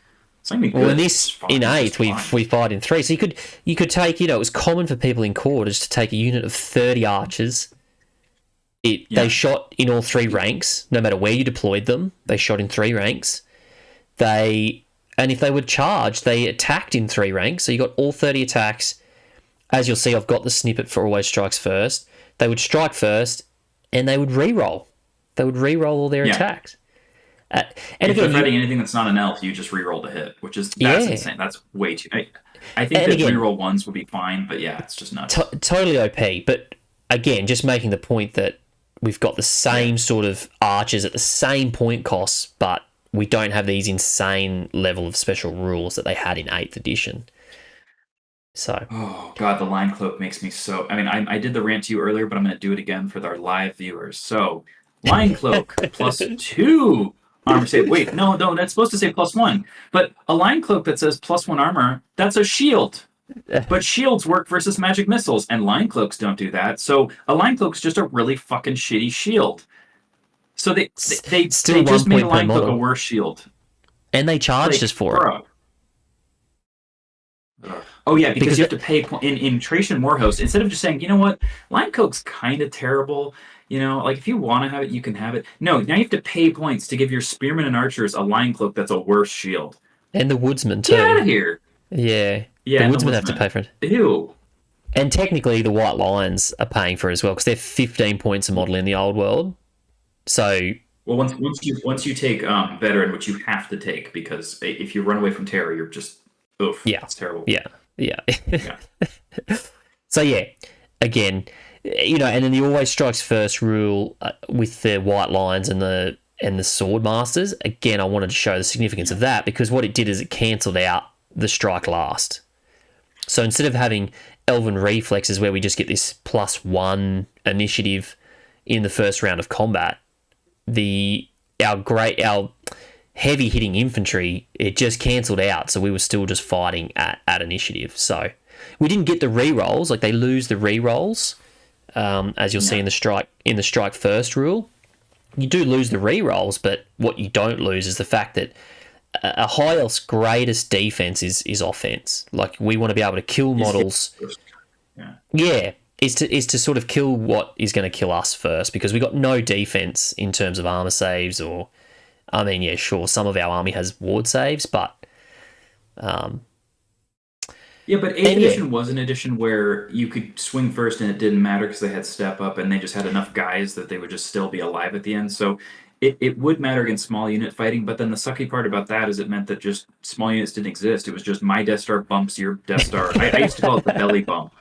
It's not even Well, in good. It's this in fine. Just eighth, fine. we fight in three. So you could take, it was common for people in quarters to take a unit of 30 archers. They shot in all three ranks, no matter where you deployed them. They shot in three ranks. And if they would charge, they attacked in three ranks. So you got all 30 attacks. As you'll see, I've got the snippet for always strikes first. They would strike first, and they would re-roll. They would re-roll all their attacks. And if you're fighting anything that's not an elf, you just re-roll the hit, that's insane. That's way too. I think that re-roll ones would be fine, but yeah, it's just nuts. Totally OP. But again, just making the point that we've got the same sort of archers at the same point costs, but we don't have these insane level of special rules that they had in 8th edition. So. Oh god, the line cloak makes me so. I mean, I did the rant to you earlier, but I'm going to do it again for our live viewers. So, line cloak +2 armor save. Wait, no, that's supposed to say +1. But a line cloak that says +1 armor, that's a shield. But shields work versus magic missiles, and line cloaks don't do that. So a line cloak's just a really fucking shitty shield. So they just made a line cloak a worse shield. And they charged us for it. Oh yeah, because you have to pay in Trajan Warhost, instead of just saying, you know what, line cloak's kind of terrible. Like if you want to have it, you can have it. No, now you have to pay points to give your spearmen and archers a line cloak that's a worse shield. And the woodsman too. Get out of here. Yeah. The woodsmen have to pay for it. Ew. And technically, the White Lions are paying for it as well because they're 15 points a model in the old world. So. Well, once you take veteran, which you have to take, because if you run away from terror, you're just oof. Yeah, it's terrible. Yeah. So yeah, again, and then the always strikes first rule with the White Lions and the Sword Masters. Again, I wanted to show the significance of that because what it did is it cancelled out the strike last. So instead of having Elven reflexes where we just get this +1 initiative in the first round of combat, our heavy hitting infantry, it just cancelled out, so we were still just fighting at initiative. So we didn't get the re-rolls, like they lose the re-rolls, as you'll see in the strike first rule. You do lose the re-rolls, but what you don't lose is the fact that a High Elf's greatest defense is offense. Like we want to be able to kill models. Is to sort of kill what is going to kill us first, because we got no defense in terms of armor saves or. I mean, yeah, sure, some of our army has ward saves, but... Yeah, but 8th edition was an edition where you could swing first and it didn't matter because they had step up and they just had enough guys that they would just still be alive at the end. So it would matter against small unit fighting, but then the sucky part about that is it meant that just small units didn't exist. It was just my Death Star bumps your Death Star. I used to call it the belly bump.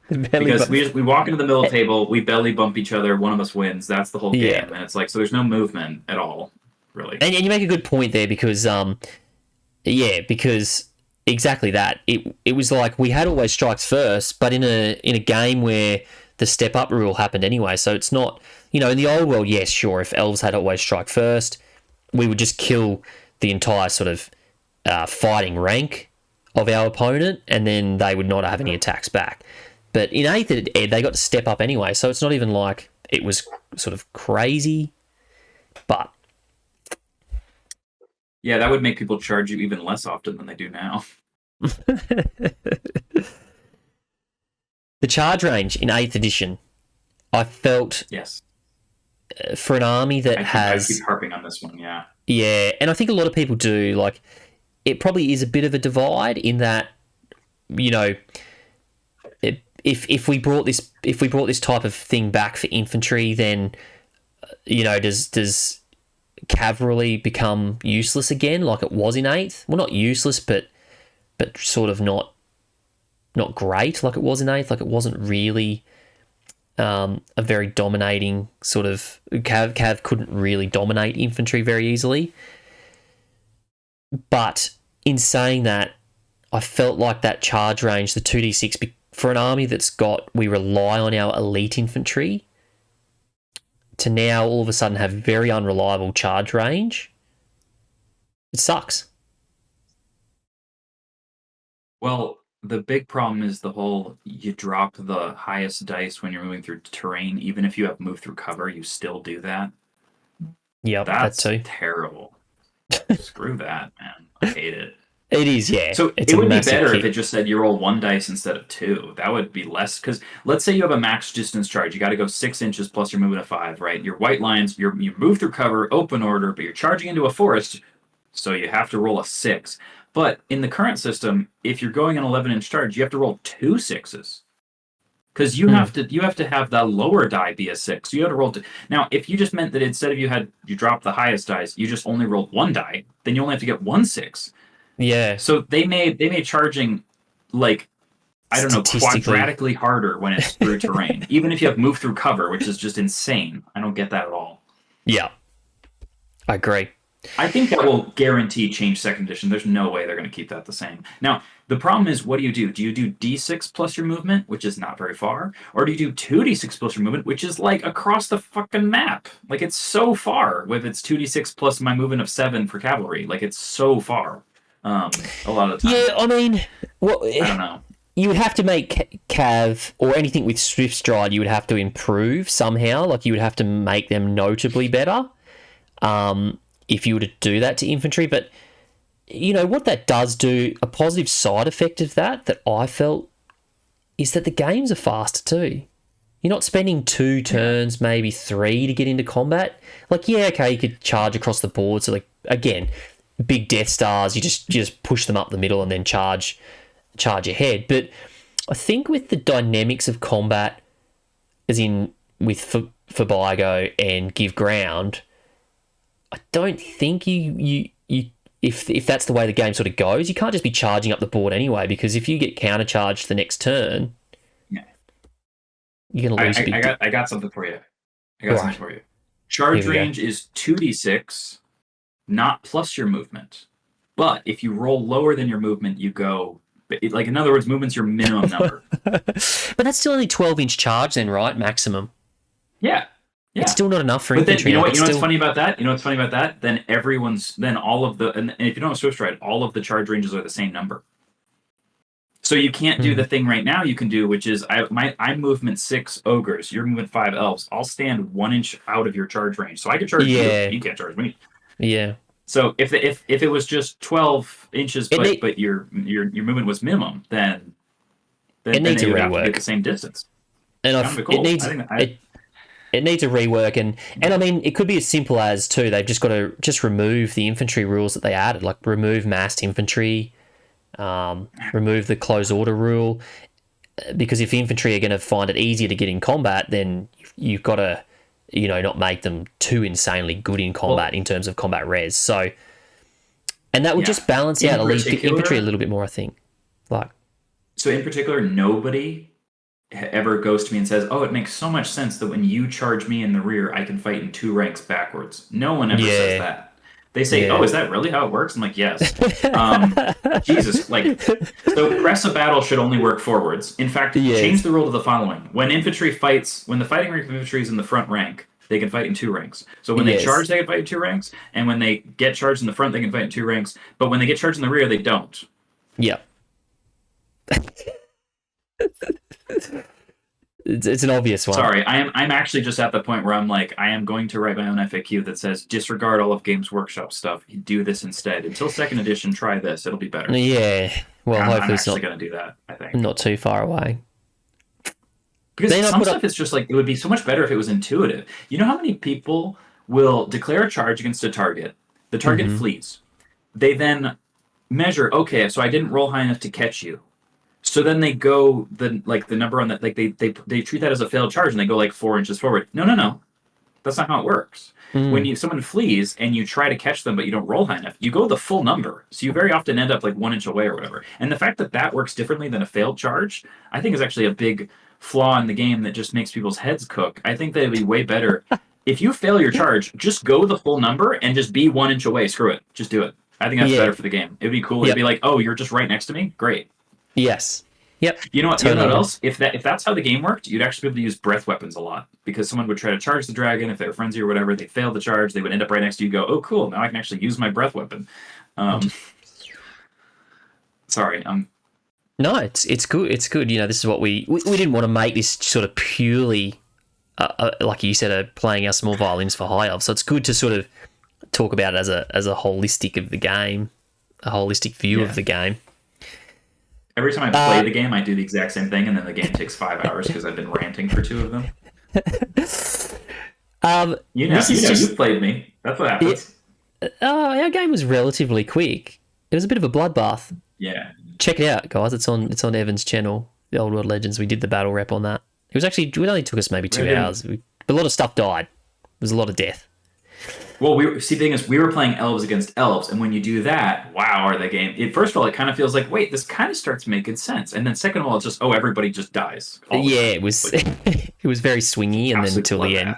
Because we walk into the middle table, we belly bump each other, one of us wins. That's the whole game. And it's like, so there's no movement at all. Really. And you make a good point there because, because exactly that. It was like we had always strikes first, but in a game where the step up rule happened anyway, so it's not, in the old world, yes, sure, if elves had always strike first, we would just kill the entire sort of fighting rank of our opponent, and then they would not have any attacks back. But in 8th ed, they got to step up anyway, so it's not even like it was sort of crazy, but. Yeah, that would make people charge you even less often than they do now. The charge range in 8th edition, I felt... Yes. For an army that I keep harping on this one, yeah. Yeah, and I think a lot of people do. Like, it probably is a bit of a divide in that, if we brought this type of thing back for infantry, then, does cavalry become useless again like it was in 8th? Well, not useless, but sort of not great like it was in 8th. Like it wasn't really a very dominating sort of... Cav couldn't really dominate infantry very easily. But in saying that, I felt like that charge range, the 2d6, for an army we rely on our elite infantry, to now all of a sudden have very unreliable charge range, it sucks. Well, the big problem is you drop the highest dice when you're moving through terrain. Even if you have moved through cover, you still do that. Yeah, that's that too. Terrible. Screw that, man. I hate it. It is, yeah. So It's it a would be massive better if kick. it just said you roll one dice instead of two. That would be less, because let's say you have a max distance charge. You got to go 6 inches plus you're moving a 5, right? Your white lines, you move through cover, open order, but you're charging into a forest, so you have to roll a 6. But in the current system, if you're going an 11-inch charge, you have to roll two sixes. Because you have to have the lower die be a 6. So you have to roll two. Now, if you just meant that instead of you drop the highest dice, you just only rolled one die, then you only have to get one 6. Yeah. So they made charging, like, I don't know, Statistically. quadratically harder when it's through terrain. Even if you have move through cover, which is just insane. I don't get that at all. Yeah. I agree. I think that will guarantee change second edition. There's no way they're going to keep that the same. Now, the problem is, what do you do? Do you do D6 plus your movement, which is not very far? Or do you do 2D6 plus your movement, which is like across the fucking map? Like, it's so far with its 2D6 plus my movement of 7 for cavalry. Like, it's so far. A lot of the time. Yeah, I mean, well, I don't know. you would have to make Cav or anything with Swift Stride, you would have to improve somehow. Like, you would have to make them notably better if you were to do that to infantry. But, you know, what that does do, a positive side effect of that I felt, is that the games are faster too. You're not spending 2 turns, maybe 3 to get into combat. Like, yeah, okay, you could charge across the board. So, like, again, big Death Stars, you just push them up the middle and then charge ahead. But I think with the dynamics of combat, as in with Fabigo and Give Ground, I don't think you if that's the way the game sort of goes, you can't just be charging up the board anyway, because if you get countercharged the next turn, Yeah. you're going to lose. I got something for you. Something for you. Charge range is 2d6, not plus your movement. But if you roll lower than your movement, you go... Like, in other words, movement's your minimum number. But that's still only 12-inch charge then, right? Maximum. Yeah. It's still not enough for But then, infantry. you know what's funny about that? Then all of the... And if you don't have Swift Stride, all of the charge ranges are the same number. So you can't do the thing right now you can do, which is I'm movement 6 ogres, you're movement 5 elves. I'll stand 1 inch out of your charge range. So I can charge you. You can't charge me. Yeah. So if it was just 12 inches, but your movement was minimum, then it needs a rework. Get the same distance. And cool. It needs a rework, and I mean, it could be as simple as too. They've just got to remove the infantry rules that they added, like remove massed infantry, remove the close order rule, because if infantry are going to find it easier to get in combat, then you've got to, you know, not make them too insanely good in combat in terms of combat res. So, and that would just balance out infantry a little bit more, I think. So in particular, nobody ever goes to me and says, "Oh, it makes so much sense that when you charge me in the rear, I can fight in 2 ranks backwards." No one ever says that. They say, "Oh, is that really how it works?" I'm like, "Yes." Jesus, like, so press of battle should only work forwards. In fact, change the rule to the following: when the fighting rank of infantry is in the front rank, they can fight in 2 ranks. So when they charge, they can fight in 2 ranks, and when they get charged in the front, they can fight in 2 ranks. But when they get charged in the rear, they don't. Yeah. It's an obvious one. Sorry, I'm actually just at the point where I'm like, I am going to write my own FAQ that says disregard all of Games Workshop stuff. Do this instead. Until 2nd edition, try this. It'll be better. Yeah. Well, hopefully I'm it's actually going to do that, I think. Not too far away. Because some stuff is just like, it would be so much better if it was intuitive. You know how many people will declare a charge against a target? The target flees. They then measure, okay, so I didn't roll high enough to catch you. So then they go the number on that, like they treat that as a failed charge and they go like 4 inches forward. No. That's not how it works. When someone flees and you try to catch them but you don't roll high enough, you go the full number. So you very often end up like 1 inch away or whatever. And the fact that works differently than a failed charge, I think is actually a big flaw in the game that just makes people's heads cook. I think that it'd be way better if you fail your charge, just go the full number and just be 1 inch away. Screw it. Just do it. I think that's better for the game. It'd be cool. It'd be like, oh, you're just right next to me? Great. Yes. Yep. You know what? Totally. You know what else? If that's how the game worked, you'd actually be able to use breath weapons a lot, because someone would try to charge the dragon if they were frenzy or whatever. They failed the charge. They would end up right next to you. Go, oh, cool! Now I can actually use my breath weapon. Sorry. No, it's good. It's good. You know, this is what we didn't want to make this sort of purely, like you said, playing our small violins for High Elves. So it's good to sort of talk about it as a holistic of the game. a holistic view of the game. Every time I play the game, I do the exact same thing, and then the game takes 5 hours because I've been ranting for 2 of them. You've played me. That's what happens. Our game was relatively quick. It was a bit of a bloodbath. Yeah. Check it out, guys. It's on Evan's channel, The Old World Legends. We did the battle rep on that. It only took us maybe 2 hours. But a lot of stuff died. There was a lot of death. Well, the thing is, we were playing elves against elves, and when you do that, wow, are the game. First of all, it kind of feels like, wait, this kind of starts making sense, and then second of all, it's just, everybody just dies. It was it was very swingy, and then until the end,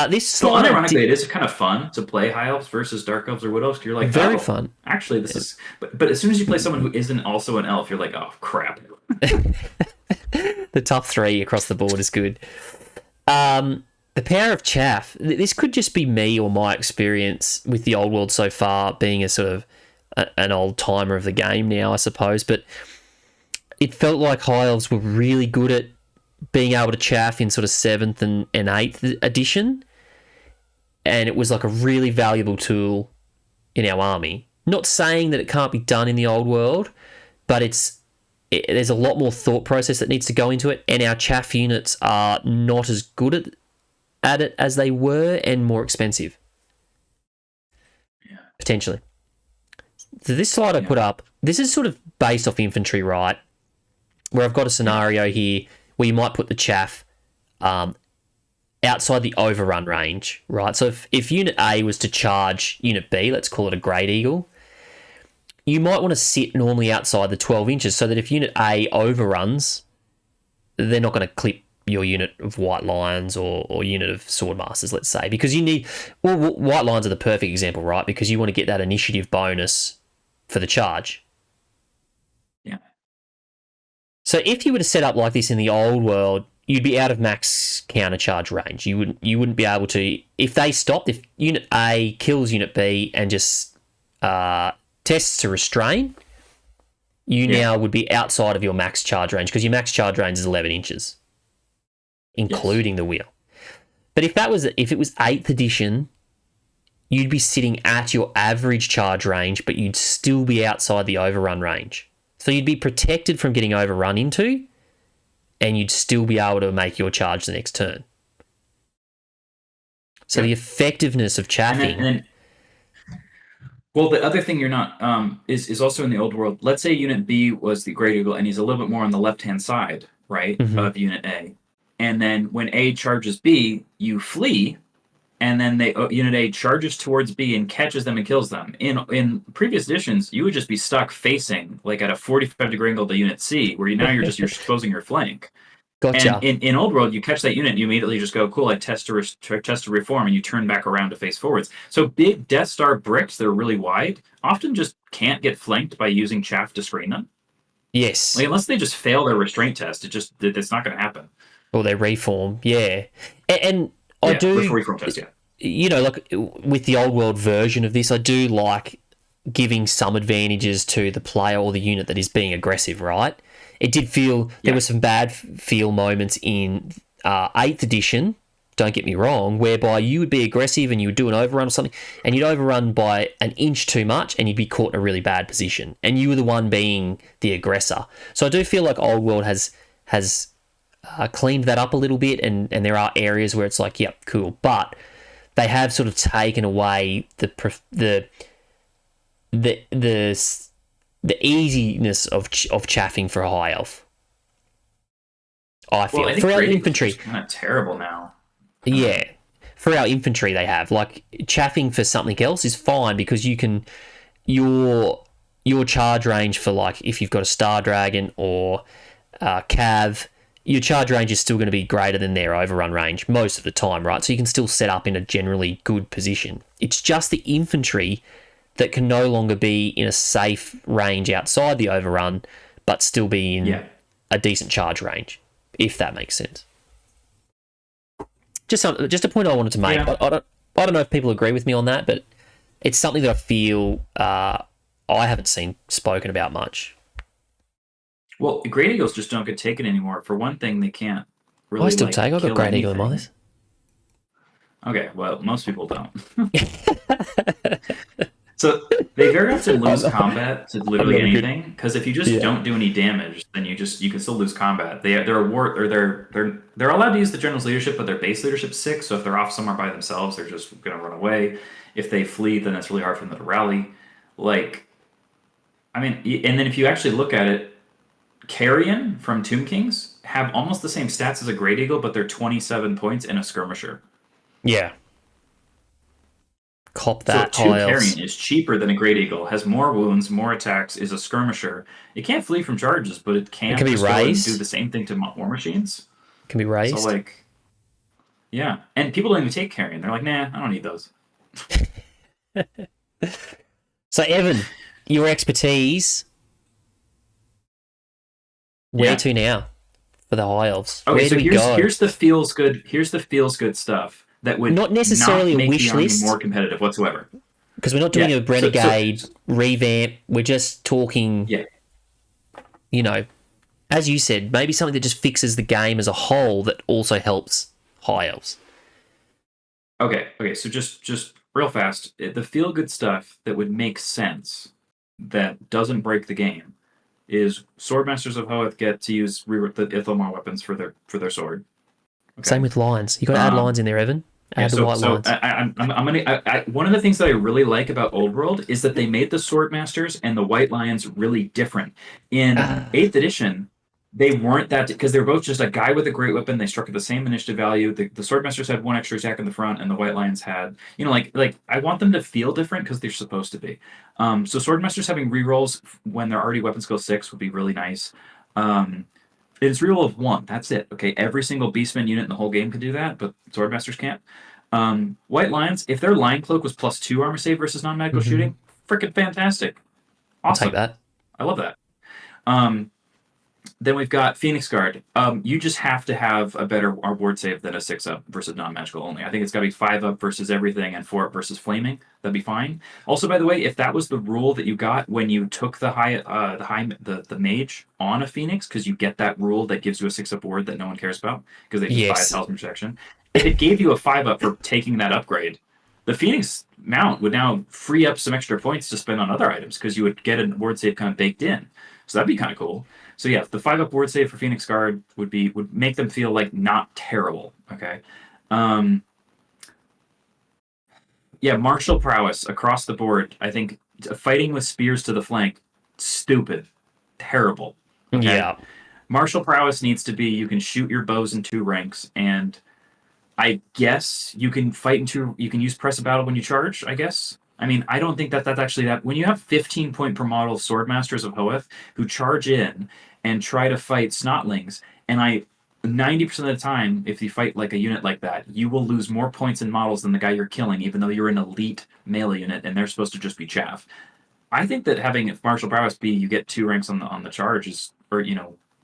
this slide. So unironically, it is kind of fun to play High Elves versus Dark Elves or Wood Elves. You're like, very fun. Actually, this is, but as soon as you play someone who isn't also an elf, you're like, oh crap. The top 3 across the board is good. The power of chaff. This could just be me or my experience with the old world so far, being a sort of an old timer of the game now, I suppose. But it felt like High Elves were really good at being able to chaff in sort of 7th and 8th edition. And it was like a really valuable tool in our army. Not saying that it can't be done in the old world, but there's a lot more thought process that needs to go into it. And our chaff units are not as good at it as they were, and more expensive. Yeah. Potentially. So this slide I put up, this is sort of based off infantry, right? Where I've got a scenario here where you might put the chaff outside the overrun range, right? So if Unit A was to charge Unit B, let's call it a Great Eagle, you might want to sit normally outside the 12 inches so that if Unit A overruns, they're not going to clip your unit of White Lions or unit of Swordmasters, let's say, because you need... Well, White Lions are the perfect example, right? Because you want to get that initiative bonus for the charge. Yeah. So if you were to set up like this in the old world, you'd be out of max counter charge range. You wouldn't be able to... If they stopped, if Unit A kills Unit B and just tests to restrain, you now would be outside of your max charge range, because your max charge range is 11 inches. Including the wheel. But if it was 8th edition, you'd be sitting at your average charge range, but you'd still be outside the overrun range. So you'd be protected from getting overrun into, and you'd still be able to make your charge the next turn. So the effectiveness of chaffing... Well, the other thing you're not is also in the old world. Let's say Unit B was the Great Eagle, and he's a little bit more on the left-hand side, right, of Unit A. And then when A charges B, you flee, and then Unit A charges towards B and catches them and kills them. In previous editions, you would just be stuck facing like at a 45-degree angle to Unit C, where you're exposing your flank. Gotcha. And in old world, you catch that unit, and you immediately just go, cool, I test to reform, and you turn back around to face forwards. So big Death Star bricks that are really wide often just can't get flanked by using chaff to screen them. Yes. Like, unless they just fail their restraint test, it's not going to happen. Or they reform, and I do reform test, like with the old world version of this, I do like giving some advantages to the player or the unit that is being aggressive. Right? It did feel there were some bad feel moments in 8th edition. Don't get me wrong, whereby you would be aggressive and you would do an overrun or something, and you'd overrun by an inch too much, and you'd be caught in a really bad position, and you were the one being the aggressor. So I do feel like old world has cleaned that up a little bit, and there are areas where it's like, yep, cool, but they have sort of taken away the easiness of chaffing for a High Elf. I feel for our infantry, it's kind of terrible now. Yeah, for our infantry, they have like chaffing for something else is fine, because you can your charge range for, like, if you've got a Star Dragon or Cav, your charge range is still going to be greater than their overrun range most of the time, right? So you can still set up in a generally good position. It's just the infantry that can no longer be in a safe range outside the overrun, but still be in a decent charge range, if that makes sense. Just a point I wanted to make. I don't know if people agree with me on that, but it's something that I feel I haven't seen spoken about much. Well, Great Eagles just don't get taken anymore. For one thing, they can't really. I still take. I've got Great Eagle in my list. Okay, well, most people don't. So They very often lose combat to literally never could. anything, because if you just Yeah. don't do any damage, then you can still lose combat. They're a war or they're allowed to use the general's leadership, but their base leadership's 6. So if they're off somewhere by themselves, they're just gonna run away. If they flee, then it's really hard for them to rally. Like, I mean, and then if you actually look at it, Carrion from Tomb Kings have almost the same stats as a Great Eagle, but they're 27 points in a skirmisher. Yeah. Cop So that, two High Elves. Carrion is cheaper than a Great Eagle, has more wounds, more attacks, is a skirmisher. It can't flee from charges, but it can be just go and raised. do the same thing to war machines. Can be So raised. like, yeah, and people don't even take Carrion. They're like, nah, I don't need those. So Evan, your expertise. Where Yeah. to now for the High Elves? Okay, Where so do we go? here's the feels good. Here's the feels good stuff that would Not necessarily a make wish the army list. more competitive whatsoever. Because we're not doing Yeah, a Renegade revamp. We're just talking, Yeah. you know, as you said, maybe something that just fixes the game as a whole that also helps High Elves. Okay. So just real fast, the feel good stuff that would make sense that doesn't break the game is Swordmasters of Hoeth get to use the Ithilmar weapons for their sword. Okay. Same with lines. You got to add lines in there, Evan. Add the white lines. I'm gonna. One of the things that I really like about Old World is that they made the Swordmasters and the White Lions really different. In 8th edition, they weren't that, because they were both just a guy with a great weapon. They struck at the same initiative value. The Swordmasters had 1 extra attack in the front, and the White Lions had, like I want them to feel different because they're supposed to be. So Swordmasters having rerolls when their already weapon skill 6 would be really nice. It's reroll of 1. That's it. Okay, every single Beastman unit in the whole game can do that, but Swordmasters can't. White Lions, if their Line Cloak was +2 armor save versus non-magical shooting, freaking fantastic. Awesome. I'll take that. I love that. Then we've got Phoenix Guard. You just have to have a better ward save than a 6-up versus non-magical only. I think it's got to be 5-up versus everything and 4-up versus flaming. That'd be fine. Also, by the way, if that was the rule that you got when you took the mage on a Phoenix, because you get that rule that gives you a 6-up ward that no one cares about because they just buy a talisman protection. If it gave you a 5-up for taking that upgrade, the Phoenix mount would now free up some extra points to spend on other items because you would get a ward save kind of baked in. So that'd be kind of cool. So yeah, the 5-up ward save for Phoenix Guard would make them feel like not terrible. Okay. Yeah, martial prowess across the board. I think fighting with spears to the flank, stupid, terrible. Okay? Yeah. Martial prowess needs to be you can shoot your bows in 2 ranks, and I guess you can you can use press of battle when you charge, I guess. I mean, I don't think that's actually that. When you have 15 point per model Swordmasters of Hoeth who charge in and try to fight Snotlings, and 90% of the time, if you fight like a unit like that, you will lose more points in models than the guy you're killing, even though you're an elite melee unit and they're supposed to just be chaff. I think that having martial prowess be you get 2 ranks on the charge is,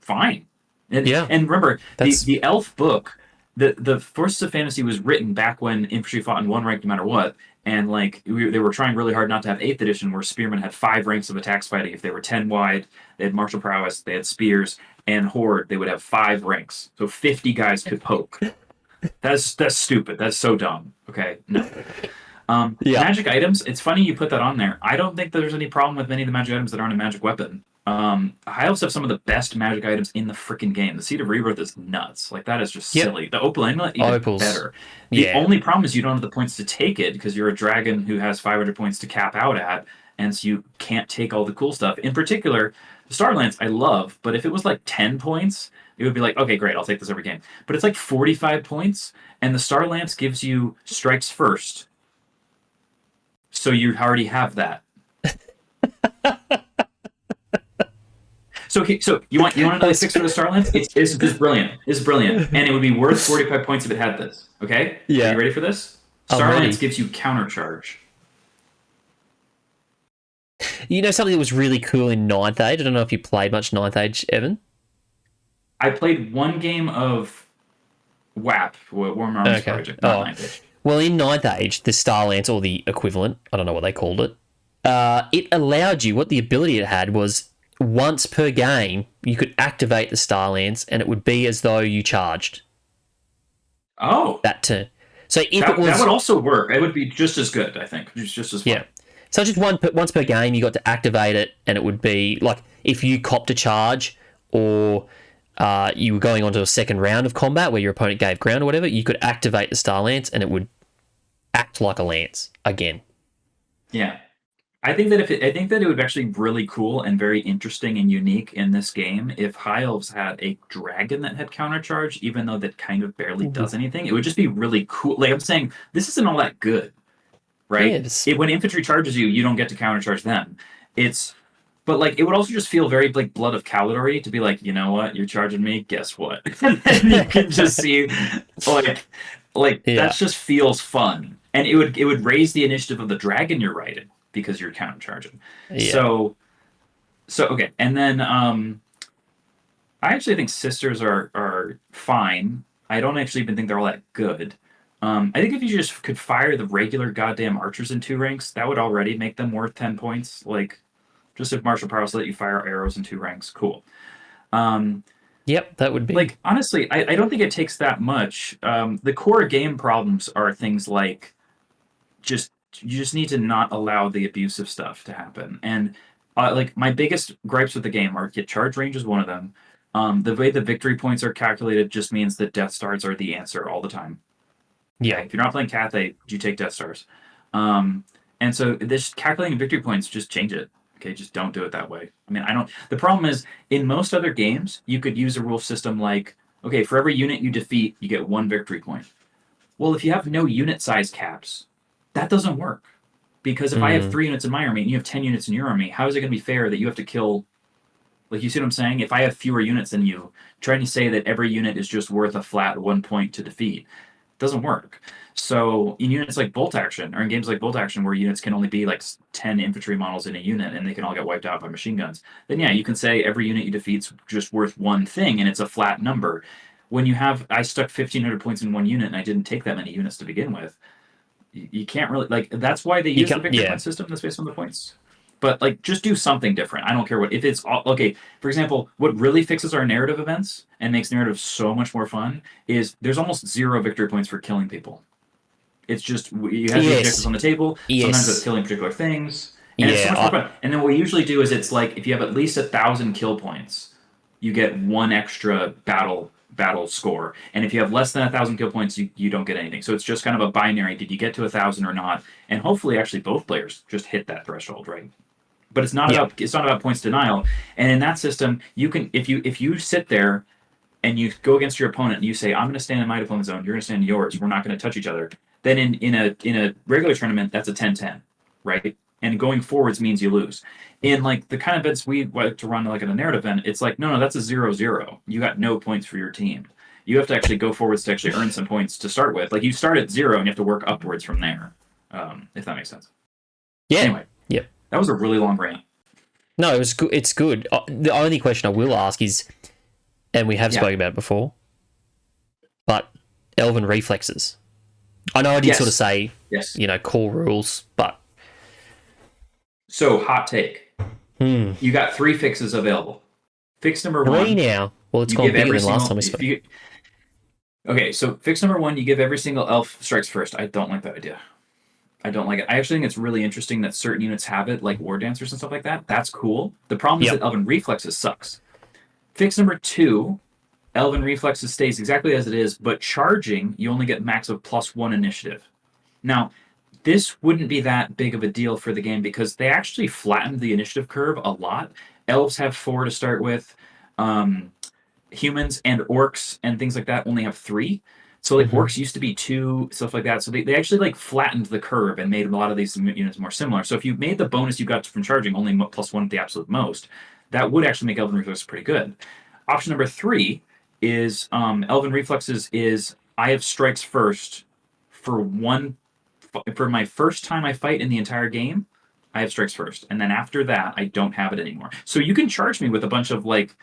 fine. And remember, the elf book, the Forces of Fantasy was written back when infantry fought in 1 rank no matter what, and they were trying really hard not to have 8th edition where spearmen had 5 ranks of attacks fighting. If they were 10 wide, they had martial prowess, they had spears, and horde, they would have 5 ranks. So 50 guys could poke. That's stupid. That's so dumb. Okay, no. Magic items, it's funny you put that on there. I don't think there's any problem with many of the magic items that aren't a magic weapon. High Elves have some of the best magic items in the freaking game. The Seed of Rebirth is nuts. Like, that is just silly. The Opal Amulet, even better. The only problem is you don't have the points to take it because you're a dragon who has 500 points to cap out at, and so you can't take all the cool stuff. In particular, the Starlance I love, but if it was like 10 points, it would be like, okay, great, I'll take this every game. But it's like 45 points, and the Starlance gives you strikes first. So you already have that. So you want another 6 for the Starlance? It's brilliant. It's brilliant, and it would be worth 45 points if it had this. Okay? Yeah. Are you ready for this? Starlance gives you counter charge. You know something that was really cool in 9th Age? I don't know if you played much 9th Age, Evan. I played 1 game of WAP, Warhammer Armies Project, not 9th Age. Well, in 9th Age, the Starlance, or the equivalent, I don't know what they called it, it allowed you, what the ability it had was once per game, you could activate the Starlance and it would be as though you charged. Oh. That turn. So if that would also work. It would be just as good, I think. Just as fun. Yeah. So just once per game, you got to activate it, and it would be like if you copped a charge or you were going on to a second round of combat where your opponent gave ground or whatever, you could activate the Star Lance, and it would act like a lance again. Yeah. I think that it would actually be really cool and very interesting and unique in this game if High Elves had a dragon that had countercharge, even though that kind of barely does anything. It would just be really cool. Like I'm saying, this isn't all that good, right? Yeah, When infantry charges you, you don't get to countercharge them. But like it would also just feel very like Blood of Caledary to be like, you know what, you're charging me. Guess what? And then you can just see, that just feels fun, and it would raise the initiative of the dragon you're riding because you're countercharging. Yeah. So okay, and then I actually think sisters are fine. I don't actually even think they're all that good. I think if you just could fire the regular goddamn archers in 2 ranks, that would already make them worth 10 points. Like, just if martial prowess let you fire arrows in 2 ranks, cool. Yep, that would be. Like, honestly, I don't think it takes that much. The core game problems are things like you just need to not allow the abusive stuff to happen. And like my biggest gripes with the game are charge range is one of them. The way the victory points are calculated just means that Death Stars are the answer all the time. Yeah. If you're not playing Cathay, you take Death Stars. And so this calculating victory points, just change it. Okay, just don't do it that way. I mean, the problem is in most other games, you could use a rule system like, okay, for every unit you defeat, you get 1 victory point. Well, if you have no unit size caps, that doesn't work. Because if I have 3 units in my army and you have 10 units in your army, how is it going to be fair that you have to kill? Like, you see what I'm saying? If I have fewer units than you, trying to say that every unit is just worth a flat 1 point to defeat doesn't work. So in units like Bolt Action, or in games like Bolt Action, where units can only be like 10 infantry models in a unit and they can all get wiped out by machine guns, then yeah, you can say every unit you defeat's just worth 1 thing and it's a flat number. When I stuck 1,500 points in 1 unit and I didn't take that many units to begin with, you can't really, like, that's why they use the victory point system that's based on the points. But like, just do something different. I don't care what. If it's okay, for example, what really fixes our narrative events and makes narrative so much more fun is there's almost 0 victory points for killing people. It's just you have the objectives on the table. Sometimes it's killing particular things, and it's so much more fun. And then what we usually do is it's like if you have at least 1,000 kill points, you get 1 extra battle score, and if you have less than 1,000 kill points, you don't get anything. So it's just kind of a binary: did you get to 1,000 or not? And hopefully, actually, both players just hit that threshold, right? But it's not about points denial. And in that system, you can if you sit there and you go against your opponent and you say, I'm going to stand in my deployment zone, you're going to stand in yours, we're not going to touch each other. Then in a regular tournament, that's a 10-10, right? And going forwards means you lose. In like the kind of events we like to run like in a narrative event, it's like, no, that's a 0-0. You got no points for your team. You have to actually go forwards to actually earn some points to start with. Like you start at 0 and you have to work upwards from there, if that makes sense. Yeah. Anyway. Yep. That was a really long rant. No, it was good. It's good. The only question I will ask is, and we have spoken about it before, but Elven reflexes. I know I did sort of say, core rules, but... So, hot take. You got 3 fixes available. Fix number 1. 3 now. Well, it's gone bigger than last time we spoke. Okay, so fix number 1, you give every single elf strikes first. I don't like that idea. I don't like it. I actually think it's really interesting that certain units have it, like War Dancers and stuff like that. That's cool. The problem is that Elven Reflexes sucks. Fix number 2, Elven Reflexes stays exactly as it is, but charging, you only get max of +1 initiative. Now, this wouldn't be that big of a deal for the game because they actually flattened the initiative curve a lot. Elves have 4 to start with. Humans and orcs and things like that only have 3. So like orcs used to be 2, stuff like that. So they actually like flattened the curve and made a lot of these units more similar. So if you made the bonus you got from charging only +1 at the absolute most, that would actually make Elven Reflexes pretty good. Option number 3 is Elven Reflexes is I have strikes first for my first time I fight in the entire game. I have strikes first, and then after that I don't have it anymore. So you can charge me with a bunch of like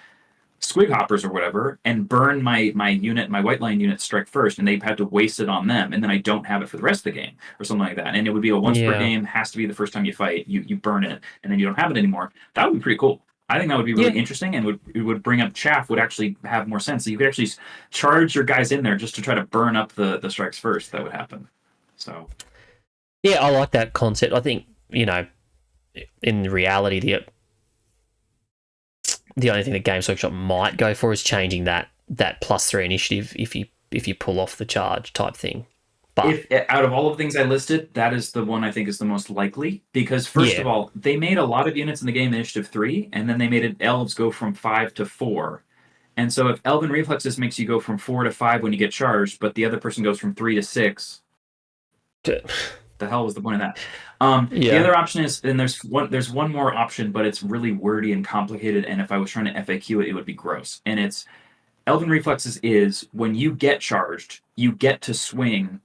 squig hoppers or whatever and burn my unit, my white line unit strike first, and they've had to waste it on them, and then I don't have it for the rest of the game or something like that. And it would be a once per game, has to be the first time you fight, you burn it, and then you don't have it anymore. That would be pretty cool. I think that would be really interesting, and it would bring up chaff, would actually have more sense. So you could actually charge your guys in there just to try to burn up the strikes first. That would happen. So yeah, I like that concept. I think, in reality, the only thing that Games Workshop might go for is changing that +3 initiative if you pull off the charge type thing. But if out of all of the things I listed, that is the one I think is the most likely, because first of all, they made a lot of units in the game initiative 3, and then they made elves go from 5 to 4. And so if Elven Reflexes makes you go from 4 to 5 when you get charged, but the other person goes from 3 to 6, the hell was the point of that? The other option is, and there's one more option, but it's really wordy and complicated, and if I was trying to FAQ it would be gross. And it's Elven Reflexes is when you get charged, you get to swing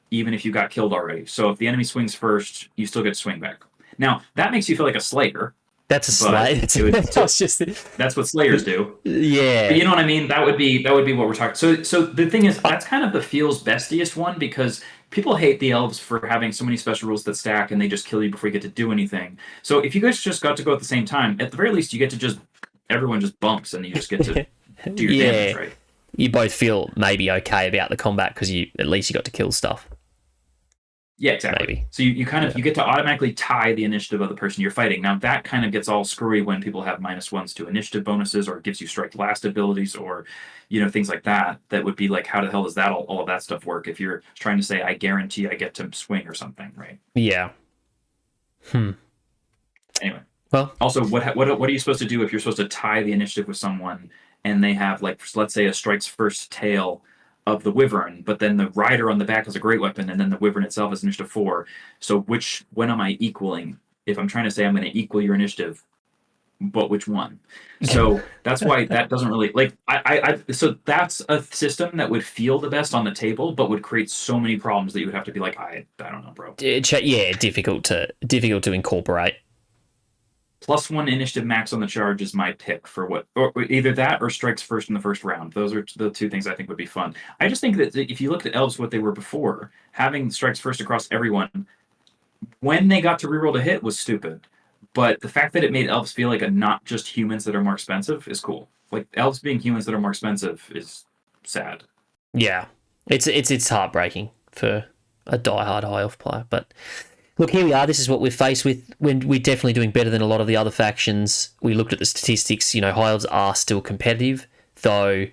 even if you got killed already. So if the enemy swings first, you still get to swing back. Now, that makes you feel like a Slayer. That's a Slayer. That's what Slayers do. Yeah. But you know what I mean? That would be what we're talking. So the thing is, that's kind of the feels bestiest one, because people hate the elves for having so many special rules that stack and they just kill you before you get to do anything. So if you guys just got to go at the same time, at the very least you get to everyone just bumps and you just get to do your damage, right? You both feel maybe okay about the combat because at least you got to kill stuff. Yeah, exactly. Maybe. So you get to automatically tie the initiative of the person you're fighting. Now that kind of gets all screwy when people have -1s to initiative bonuses, or gives you strike last abilities, or things like that. That would be like, how the hell does that all of that stuff work? If you're trying to say, I guarantee I get to swing or something, right? Yeah. Anyway. Well, also, what are you supposed to do if you're supposed to tie the initiative with someone and they have, like, let's say a strikes first tail of the Wyvern, but then the rider on the back has a great weapon, and then the Wyvern itself is initiative 4. So when am I equaling? If I'm trying to say I'm going to equal your initiative, but which one? So that's why that doesn't really, like, so that's a system that would feel the best on the table, but would create so many problems that you would have to be like, I don't know, bro. Yeah, difficult to incorporate. +1 initiative max on the charge is my pick for or either that or strikes first in the first round. Those are the two things I think would be fun. I just think that if you looked at elves, what they were before, having strikes first across everyone, when they got to reroll to hit was stupid. But the fact that it made elves feel like not just humans that are more expensive is cool. Like, elves being humans that are more expensive is sad. Yeah, it's heartbreaking for a diehard High Elf player, but. Look, here we are. This is what we're faced with. When we're definitely doing better than a lot of the other factions. We looked at the statistics. High Elves are still competitive, though.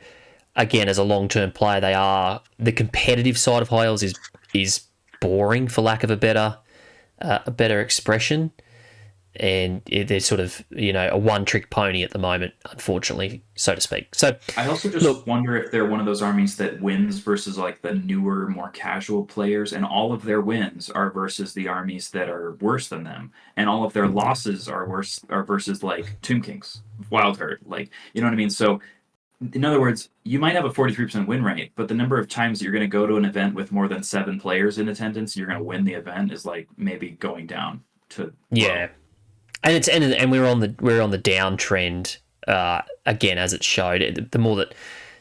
Again, as a long-term player, they are the competitive side of High Elves is boring, for lack of a better expression, and they're sort of a one-trick pony at the moment, unfortunately, so to speak. So I also just wonder if they're one of those armies that wins versus, like, the newer, more casual players, and all of their wins are versus the armies that are worse than them, and all of their losses are versus, like, Tomb Kings, Wild Herd, like, you know what I mean? So in other words, you might have a 43% win rate, but the number of times you're going to go to an event with more than 7 players in attendance, you're going to win the event, is, like, maybe going down to yeah. And we're on the downtrend again, as it showed. The more that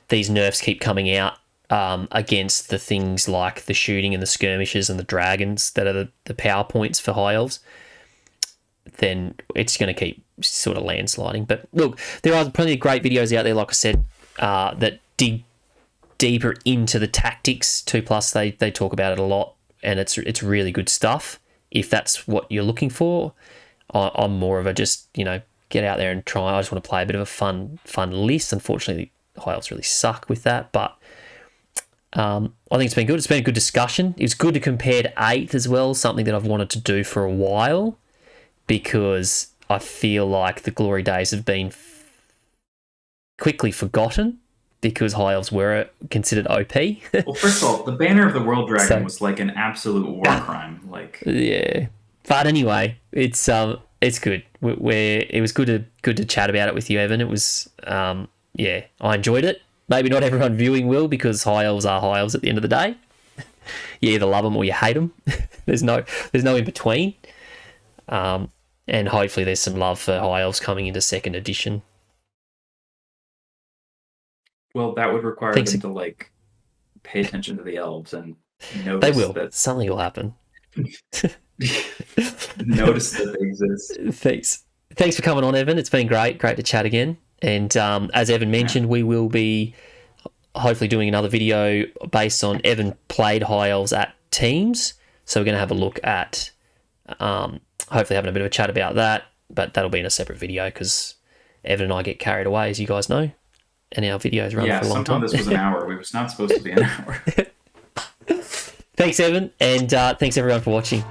these nerfs keep coming out against the things like the shooting and the skirmishes and the dragons that are the power points for High Elves, then it's going to keep sort of landsliding. But look, there are plenty of great videos out there, like I said, that dig deeper into the tactics. 2+, they talk about it a lot, and it's really good stuff if that's what you're looking for. I'm more of a just, get out there and try. I just want to play a bit of a fun list. Unfortunately, High Elves really suck with that, but I think it's been good. It's been a good discussion. It's good to compare to 8th as well, something that I've wanted to do for a while, because I feel like the glory days have been quickly forgotten because High Elves were considered OP. Well, first of all, the Banner of the World Dragon was like an absolute war crime. Like, yeah. But anyway, it's good. It was good to chat about it with you, Evan. It was I enjoyed it. Maybe not everyone viewing will, because High Elves are High Elves at the end of the day. You either love them or you hate them. there's no in between. And hopefully there's some love for High Elves coming into 2nd edition. Well, that would require them to, like, pay attention to the elves and notice they will. That something will happen. Notice that they exist. Thanks for coming on, Evan. It's been great to chat again. And as Evan mentioned, we will be hopefully doing another video based on Evan played High Elves at teams. So we're going to have a look at hopefully having a bit of a chat about that, but that'll be in a separate video because Evan and I get carried away, as you guys know, and our videos run for a long somehow time. this was an hour. We was not supposed to be an hour. Thanks, Evan, and thanks everyone for watching.